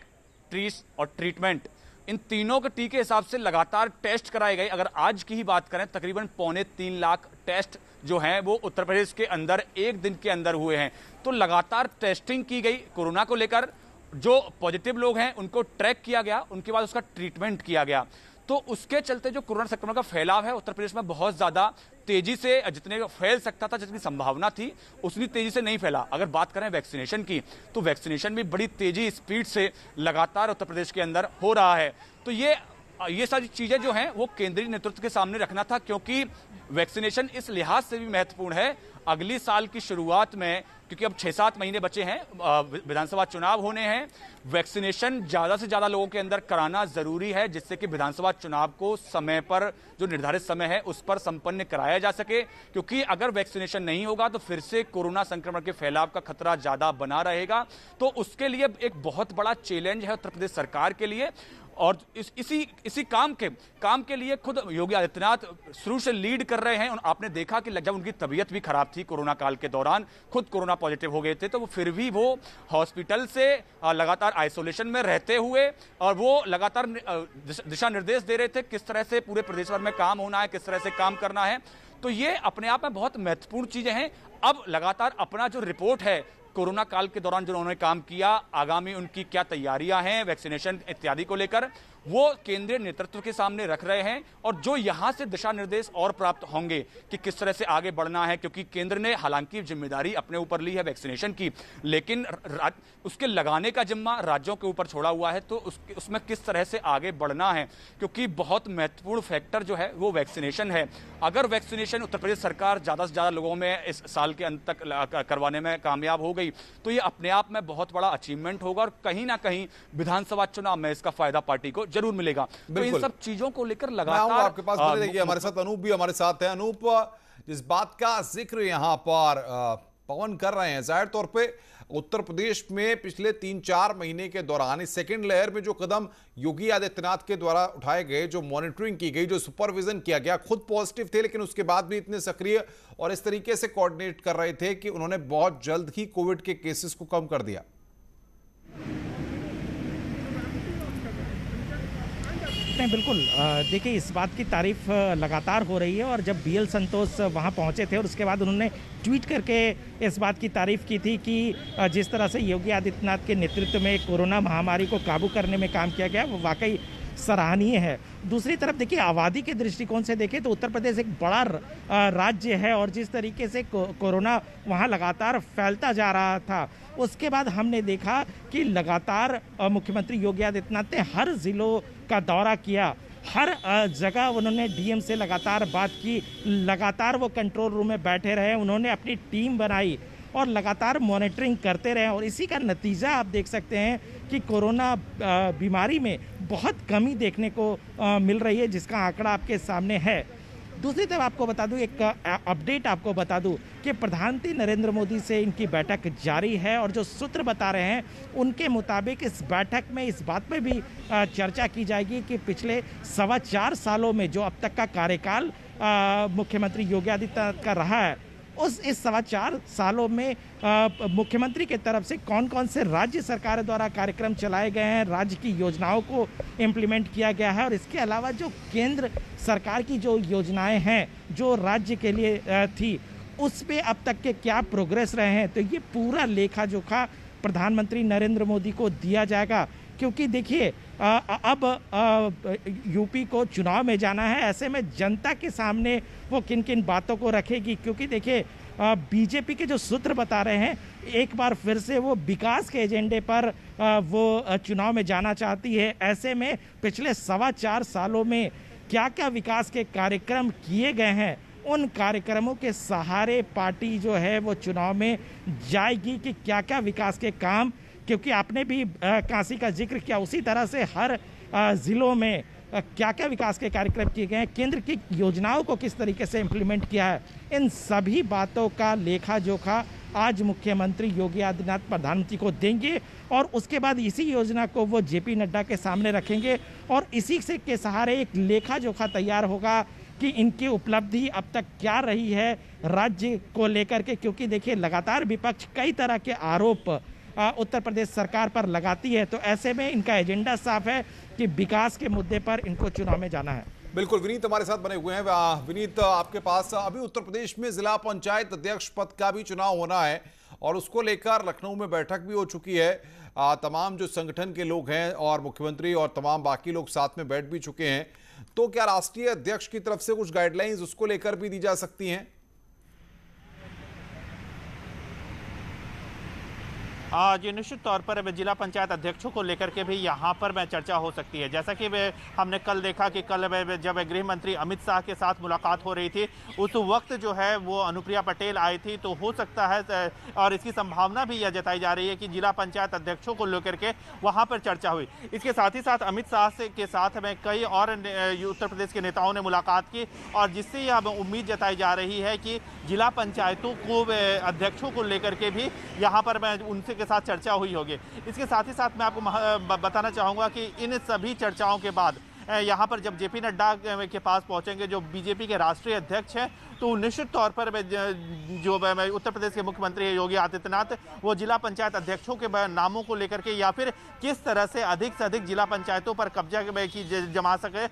ट्रीस और ट्रीटमेंट, इन तीनों के टी के हिसाब से लगातार टेस्ट कराए गए। अगर आज की ही बात करें तकरीबन 3.25 लाख टेस्ट जो हैं वो उत्तर प्रदेश के अंदर एक दिन के अंदर हुए हैं। तो लगातार टेस्टिंग की गई कोरोना को लेकर, जो पॉजिटिव लोग हैं उनको ट्रैक किया गया, उनके बाद उसका ट्रीटमेंट किया गया। तो उसके चलते जो कोरोना संक्रमण का फैलाव है उत्तर प्रदेश में बहुत ज़्यादा तेजी से, जितने फैल सकता था, जितनी संभावना थी उतनी तेजी से नहीं फैला। अगर बात करें वैक्सीनेशन की तो वैक्सीनेशन भी बड़ी तेजी स्पीड से लगातार उत्तर प्रदेश के अंदर हो रहा है। तो ये सारी चीज़ें जो हैं वो केंद्रीय नेतृत्व के सामने रखना था, क्योंकि वैक्सीनेशन इस लिहाज से भी महत्वपूर्ण है अगली साल की शुरुआत में, क्योंकि अब 6-7 महीने बचे हैं, विधानसभा चुनाव होने हैं। वैक्सीनेशन ज़्यादा से ज़्यादा लोगों के अंदर कराना ज़रूरी है जिससे कि विधानसभा चुनाव को समय पर, जो निर्धारित समय है उस पर संपन्न कराया जा सके, क्योंकि अगर वैक्सीनेशन नहीं होगा तो फिर से कोरोना संक्रमण के फैलाव का खतरा ज़्यादा बना रहेगा। तो उसके लिए एक बहुत बड़ा चैलेंज है उत्तर प्रदेश सरकार के लिए। और इसी काम के लिए खुद योगी आदित्यनाथ शुरू से लीड कर रहे हैं। आपने देखा कि जब उनकी तबीयत भी खराब थी कोरोना काल के दौरान, खुद कोरोना पॉजिटिव हो गए थे, तो फिर भी वो हॉस्पिटल से लगातार आइसोलेशन में रहते हुए और वो लगातार दिशा निर्देश दे रहे थे किस तरह से पूरे प्रदेश भर में काम होना है, किस तरह से काम करना है। तो ये अपने आप में बहुत महत्वपूर्ण चीजें हैं। अब लगातार अपना जो रिपोर्ट है कोरोना काल के दौरान जो उन्होंने काम किया, आगामी उनकी क्या तैयारियां हैं वैक्सीनेशन इत्यादि को लेकर, वो केंद्रीय नेतृत्व के सामने रख रहे हैं। और जो यहां से दिशा निर्देश और प्राप्त होंगे कि किस तरह से आगे बढ़ना है, क्योंकि केंद्र ने हालांकि जिम्मेदारी अपने ऊपर ली है वैक्सीनेशन की, लेकिन उसके लगाने का जिम्मा राज्यों के ऊपर छोड़ा हुआ है। तो उसमें किस तरह से आगे बढ़ना है, क्योंकि बहुत महत्वपूर्ण फैक्टर जो है वो वैक्सीनेशन है। अगर वैक्सीनेशन उत्तर प्रदेश सरकार ज़्यादा से ज़्यादा लोगों में इस साल के अंत तक करवाने में कामयाब हो गई तो ये अपने आप में बहुत बड़ा अचीवमेंट होगा और कहीं ना कहीं विधानसभा चुनाव में इसका फायदा पार्टी को जरूर मिलेगा। तो इन सब चीजों को लेकर लगातार आपके पास बने रहिए। हमारे साथ अनूप भी हमारे साथ है। अनूप, जिस बात का जिक्र यहाँ पर पवन कर रहे हैं, जाहिर तौर पे उत्तर प्रदेश में पिछले 3-4 महीने के दौरान इस सेकेंड लेयर में जो कदम योगी आदित्यनाथ के द्वारा उठाए गए, जो मॉनिटरिंग की गई, जो सुपरविजन किया गया, खुद पॉजिटिव थे लेकिन उसके बाद भी इतने सक्रिय और इस तरीके से कोऑर्डिनेट कर रहे थे कि उन्होंने बहुत जल्द ही कोविड के केसेस को कम कर दिया। नहीं, बिल्कुल। देखिए, इस बात की तारीफ लगातार हो रही है और जब BL संतोष वहां पहुंचे थे और उसके बाद उन्होंने ट्वीट करके इस बात की तारीफ की थी कि जिस तरह से योगी आदित्यनाथ के नेतृत्व में कोरोना महामारी को काबू करने में काम किया गया वो वाकई सराहनीय है। दूसरी तरफ देखिए, आबादी के दृष्टिकोण से देखें तो उत्तर प्रदेश एक बड़ा राज्य है और जिस तरीके से कोरोना वहाँ लगातार फैलता जा रहा था, उसके बाद हमने देखा कि लगातार मुख्यमंत्री योगी आदित्यनाथ ने हर जिलों का दौरा किया, हर जगह उन्होंने DM से लगातार बात की, लगातार वो कंट्रोल रूम में बैठे रहे, उन्होंने अपनी टीम बनाई और लगातार मॉनिटरिंग करते रहे और इसी का नतीजा आप देख सकते हैं कि कोरोना बीमारी में बहुत कमी देखने को मिल रही है, जिसका आंकड़ा आपके सामने है। दूसरी तरफ आपको बता दूं, एक अपडेट आपको बता दूं कि प्रधानमंत्री नरेंद्र मोदी से इनकी बैठक जारी है और जो सूत्र बता रहे हैं उनके मुताबिक इस बैठक में इस बात पे भी चर्चा की जाएगी कि पिछले 4.25 सालों में जो अब तक का कार्यकाल मुख्यमंत्री योगी आदित्यनाथ का रहा है, इस 4.25 सालों में मुख्यमंत्री की तरफ से कौन कौन से राज्य सरकार द्वारा कार्यक्रम चलाए गए हैं, राज्य की योजनाओं को इम्प्लीमेंट किया गया है, और इसके अलावा जो केंद्र सरकार की जो योजनाएं हैं जो राज्य के लिए थी उस पे अब तक के क्या प्रोग्रेस रहे हैं, तो ये पूरा लेखा जोखा प्रधानमंत्री नरेंद्र मोदी को दिया जाएगा। क्योंकि देखिए अब यूपी को चुनाव में जाना है, ऐसे में जनता के सामने वो किन किन बातों को रखेगी, क्योंकि देखिए बीजेपी के जो सूत्र बता रहे हैं एक बार फिर से वो विकास के एजेंडे पर वो चुनाव में जाना चाहती है। ऐसे में पिछले 4.25 सालों में क्या क्या विकास के कार्यक्रम किए गए हैं, उन कार्यक्रमों के सहारे पार्टी जो है वो चुनाव में जाएगी कि क्या क्या विकास के काम, क्योंकि आपने भी काशी का जिक्र किया, उसी तरह से हर ज़िलों में क्या क्या विकास के कार्यक्रम किए गए हैं, केंद्र की योजनाओं को किस तरीके से इम्प्लीमेंट किया है, इन सभी बातों का लेखा जोखा आज मुख्यमंत्री योगी आदित्यनाथ प्रधानमंत्री को देंगे और उसके बाद इसी योजना को वो जेपी नड्डा के सामने रखेंगे और इसी से के सहारे एक लेखा जोखा तैयार होगा कि इनकी उपलब्धि अब तक क्या रही है राज्य को लेकर के। क्योंकि देखिए लगातार विपक्ष कई तरह के आरोप उत्तर प्रदेश सरकार पर लगाती है, तो ऐसे में इनका एजेंडा साफ है कि विकास के मुद्दे पर इनको चुनाव में जाना है। बिल्कुल, विनीत हमारे साथ बने हुए हैं। विनीत, आपके पास अभी उत्तर प्रदेश में जिला पंचायत अध्यक्ष पद का भी चुनाव होना है और उसको लेकर लखनऊ में बैठक भी हो चुकी है। तमाम जो संगठन के लोग हैं और मुख्यमंत्री और तमाम बाकी लोग साथ में बैठ भी चुके हैं, तो क्या राष्ट्रीय अध्यक्ष की तरफ से कुछ गाइडलाइंस उसको लेकर भी दी जा सकती हैं? जी निश्चित तौर पर जिला पंचायत अध्यक्षों को लेकर के भी यहाँ पर चर्चा हो सकती है। जैसा कि हमने कल देखा कि कल जब गृह मंत्री अमित शाह के साथ मुलाकात हो रही थी उस वक्त जो है वो अनुप्रिया पटेल आई थी, तो हो सकता है और इसकी संभावना भी यह जताई जा रही है कि जिला पंचायत अध्यक्षों को लेकर के वहाँ पर चर्चा हुई। इसके साथ ही साथ अमित शाह के साथ में कई और उत्तर प्रदेश के नेताओं ने मुलाकात की और जिससे यह उम्मीद जताई जा रही है कि जिला पंचायतों को अध्यक्षों को लेकर के भी यहाँ पर उनसे के साथ चर्चा हुई होगी। इसके साथ ही साथ मैं आपको बताना चाहूँगा कि इन सभी चर्चाओं के बाद यहाँ पर जब जेपी नड्डा के पास पहुँचेंगे जो बीजेपी के राष्ट्रीय अध्यक्ष हैं, तो निश्चित तौर पर जो उत्तर प्रदेश के मुख्यमंत्री योगी आदित्यनाथ वो जिला पंचायत अध्यक्षों के नामों को लेकर के या फिर किस तरह से अधिक जिला पंचायतों पर कब्जा जमा सके,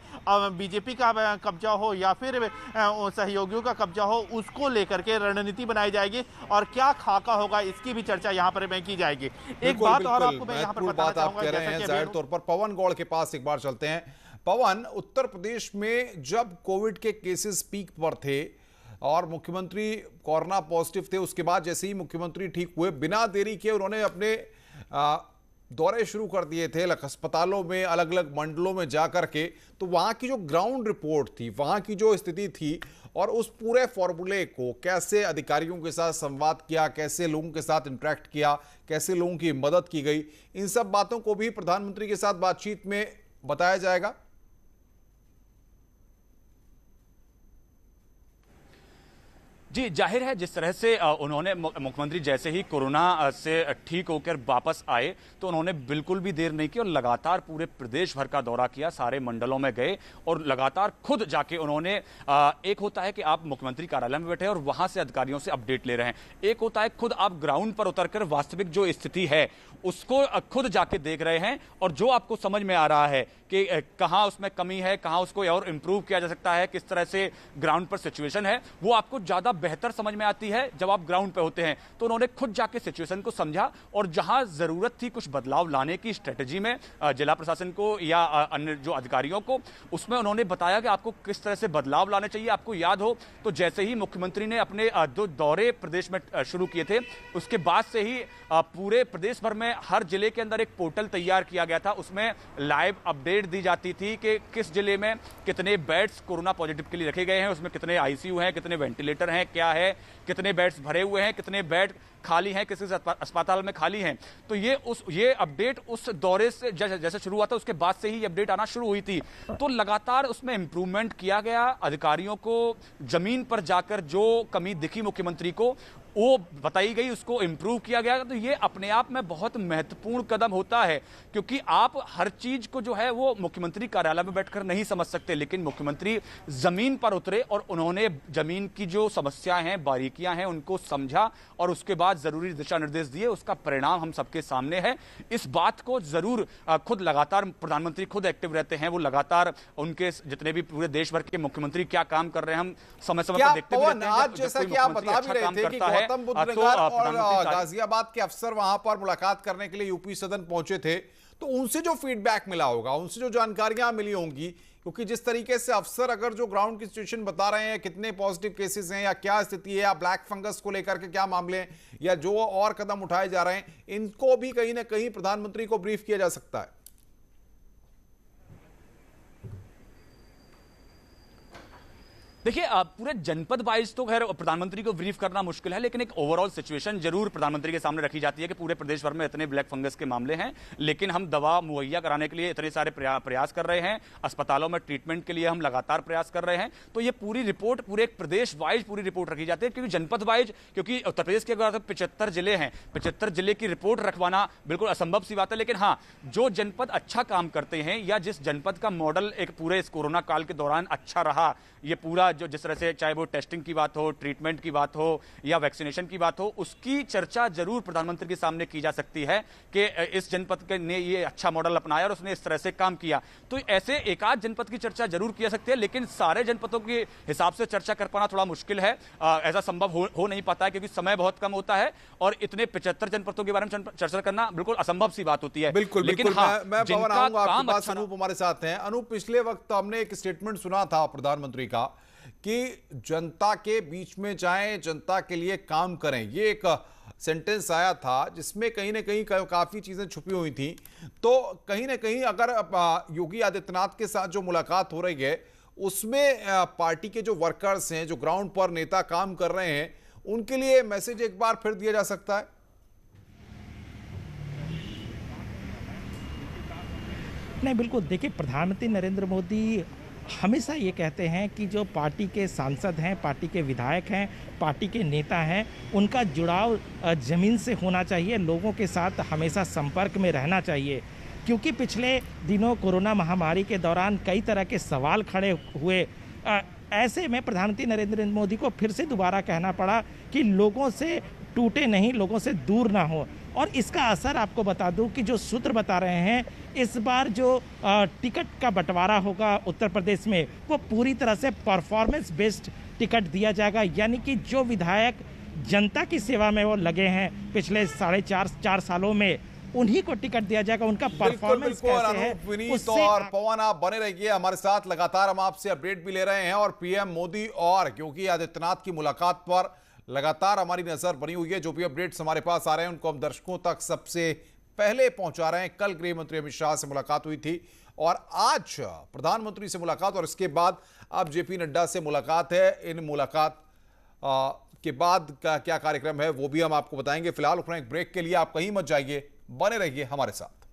बीजेपी का कब्जा हो या फिर सहयोगियों का कब्जा हो, उसको लेकर के रणनीति बनाई जाएगी और क्या खाका होगा इसकी भी चर्चा यहाँ पर की जाएगी। एक बात और आपको मैं यहाँ पर बताना चाहूंगा, जाहिर तौर पर पवन गौड़ के पास एक बार चलते हैं। पवन, उत्तर प्रदेश में जब कोविड के केसेस पीक पर थे और मुख्यमंत्री कोरोना पॉजिटिव थे, उसके बाद जैसे ही मुख्यमंत्री ठीक हुए बिना देरी किए उन्होंने अपने दौरे शुरू कर दिए थे अस्पतालों में, अलग अलग मंडलों में जाकर के। तो वहां की जो ग्राउंड रिपोर्ट थी, वहां की जो स्थिति थी और उस पूरे फॉर्मूले को कैसे अधिकारियों के साथ संवाद किया, कैसे लोगों के साथ इंटरेक्ट किया, कैसे लोगों की मदद की गई, इन सब बातों को भी प्रधानमंत्री के साथ बातचीत में बताया जाएगा। जी जाहिर है जिस तरह से उन्होंने मुख्यमंत्री जैसे ही कोरोना से ठीक होकर वापस आए तो उन्होंने बिल्कुल भी देर नहीं की और लगातार पूरे प्रदेश भर का दौरा किया, सारे मंडलों में गए और लगातार खुद जाके उन्होंने एक होता है कि आप मुख्यमंत्री कार्यालय में बैठे और वहां से अधिकारियों से अपडेट ले रहे हैं, एक होता है खुद आप ग्राउंड पर उतरकर वास्तविक जो स्थिति है उसको खुद जाके देख रहे हैं और जो आपको समझ में आ रहा है कि कहाँ उसमें कमी है, कहाँ उसको और इम्प्रूव किया जा सकता है, किस तरह से ग्राउंड पर सिचुएशन है, वो आपको ज़्यादा बेहतर समझ में आती है जब आप ग्राउंड पे होते हैं। तो उन्होंने खुद जाके सिचुएशन को समझा और जहां जरूरत थी कुछ बदलाव लाने की स्ट्रेटजी में जिला प्रशासन को या अन्य जो अधिकारियों को, उसमें उन्होंने बताया कि आपको किस तरह से बदलाव लाने चाहिए। आपको याद हो तो जैसे ही मुख्यमंत्री ने अपने दो दौरे प्रदेश में शुरू किए थे उसके बाद से ही पूरे प्रदेश भर में हर जिले के अंदर एक पोर्टल तैयार किया गया था, उसमें लाइव अपडेट दी जाती थी कि किस जिले में कितने बेड्स कोरोना पॉजिटिव के लिए रखे गए हैं, उसमें कितने आईसीयू हैं, कितने वेंटिलेटर हैं, क्या है, कितने बेड्स भरे हुए हैं, कितने बेड खाली हैं, किस अस्पताल में खाली हैं। तो ये अपडेट उस दौरे से जैसे शुरू हुआ था उसके बाद से ही ये अपडेट आना शुरू हुई थी। तो लगातार उसमें इंप्रूवमेंट किया गया। अधिकारियों को जमीन पर जाकर जो कमी दिखी मुख्यमंत्री को वो बताई गई, उसको इंप्रूव किया गया। तो ये अपने आप में बहुत महत्वपूर्ण कदम होता है, क्योंकि आप हर चीज को जो है वो मुख्यमंत्री कार्यालय में बैठकर नहीं समझ सकते, लेकिन मुख्यमंत्री जमीन पर उतरे और उन्होंने जमीन की जो समस्याएं हैं, बारीकियां हैं, उनको समझा और उसके बाद जरूरी दिशा निर्देश दिए। उसका परिणाम हम सबके सामने है। इस बात को जरूर खुद लगातार प्रधानमंत्री खुद एक्टिव रहते हैं, वो लगातार उनके जितने भी पूरे देश भर के मुख्यमंत्री क्या काम कर रहे हैं हम समय समय पर देखते भी रहते हैं। आज जैसा कि आप बता भी रहे थे कि गौतम बुद्ध नगर और गाजियाबाद के अफसर वहां पर मुलाकात करने के लिए यूपी सदन पहुंचे थे, तो उनसे जो फीडबैक मिला होगा, उनसे जो जानकारियां मिली होंगी, क्योंकि जिस तरीके से अफसर अगर जो ग्राउंड की सिचुएशन बता रहे हैं, कितने पॉजिटिव केसेस हैं या क्या स्थिति है, या ब्लैक फंगस को लेकर के क्या मामले हैं, या जो और कदम उठाए जा रहे हैं, इनको भी कहीं ना कहीं प्रधानमंत्री को ब्रीफ किया जा सकता है। देखिए, पूरे जनपद वाइज तो खैर प्रधानमंत्री को ब्रीफ करना मुश्किल है, लेकिन एक ओवरऑल सिचुएशन जरूर प्रधानमंत्री के सामने रखी जाती है कि पूरे प्रदेश भर में इतने ब्लैक फंगस के मामले हैं, लेकिन हम दवा मुहैया कराने के लिए इतने सारे प्रयास कर रहे हैं, अस्पतालों में ट्रीटमेंट के लिए हम लगातार प्रयास कर रहे हैं। तो ये पूरी रिपोर्ट पूरे एक प्रदेश वाइज पूरी रिपोर्ट रखी जाती है, क्योंकि जनपद वाइज, क्योंकि उत्तर प्रदेश के अगर 75 जिले हैं, 75 जिले की रिपोर्ट रखवाना बिल्कुल असंभव सी बात है। लेकिन हाँ, जो जनपद अच्छा काम करते हैं या जिस जनपद का मॉडल एक पूरे इस कोरोना काल के दौरान अच्छा रहा, ये पूरा जो जिस तरह से चाहे वो टेस्टिंग की बात हो, ट्रीटमेंट की बात हो या वैक्सीनेशन की बात हो, उसकी चर्चा जरूर प्रधानमंत्री के सामने की जा सकती है कि इस जनपद ने ये अच्छा मॉडल अपनाया और उसने इस तरह से काम किया। तो ऐसे एक आध जनपद की चर्चा जरूर की जा सकती है, लेकिन सारे जनपदों के हिसाब से चर्चा कर पाना थोड़ा मुश्किल है। ऐसा संभव हो नहीं पाता है, क्योंकि समय बहुत कम होता है और इतने 75 जनपदों के बारे में चर्चा करना बिल्कुल असंभव सी बात होती है। बिल्कुल, लेकिन हाँ, मैं पवन आऊंगा आपके पास। अनूप हमारे साथ हैं। अनूप, पिछले वक्त हमने एक स्टेटमेंट सुना था प्रधानमंत्री का कि जनता के बीच में जाएं, जनता के लिए काम करें, ये एक सेंटेंस आया था जिसमें कहीं ना कहीं काफी चीजें छुपी हुई थी। तो कहीं ना कहीं अगर योगी आदित्यनाथ के साथ जो मुलाकात हो रही है उसमें पार्टी के जो वर्कर्स हैं, जो ग्राउंड पर नेता काम कर रहे हैं, उनके लिए मैसेज एक बार फिर दिया जा सकता है। नहीं, बिल्कुल। देखिए, प्रधानमंत्री नरेंद्र मोदी हमेशा ये कहते हैं कि जो पार्टी के सांसद हैं, पार्टी के विधायक हैं, पार्टी के नेता हैं, उनका जुड़ाव ज़मीन से होना चाहिए, लोगों के साथ हमेशा संपर्क में रहना चाहिए। क्योंकि पिछले दिनों कोरोना महामारी के दौरान कई तरह के सवाल खड़े हुए, ऐसे में प्रधानमंत्री नरेंद्र मोदी को फिर से दोबारा कहना पड़ा कि लोगों से टूटे नहीं, लोगों से दूर ना हो। और इसका असर आपको बता दूं कि जो सूत्र बता रहे हैं, इस बार जो टिकट का बंटवारा होगा उत्तर प्रदेश में, वो पूरी तरह से परफॉर्मेंस बेस्ड टिकट दिया जाएगा। यानी कि जो विधायक जनता की सेवा में वो लगे हैं पिछले 4.5 सालों में, उन्हीं को टिकट दिया जाएगा। उनका परफॉर्मेंस कैसे है, विनीत और पवन, आप बने रहिए हमारे साथ। लगातार हम आपसे अपडेट भी ले रहे हैं और पीएम मोदी और योगी आदित्यनाथ की मुलाकात पर लगातार हमारी नजर बनी हुई है। जो भी अपडेट्स हमारे पास आ रहे हैं उनको हम दर्शकों तक सबसे पहले पहुंचा रहे हैं। कल गृह मंत्री अमित शाह से मुलाकात हुई थी और आज प्रधानमंत्री से मुलाकात, और इसके बाद अब जेपी नड्डा से मुलाकात है। इन मुलाकात के बाद का क्या कार्यक्रम है वो भी हम आपको बताएंगे। फिलहाल एक ब्रेक के लिए आप कहीं मत जाइए, बने रहिए हमारे साथ।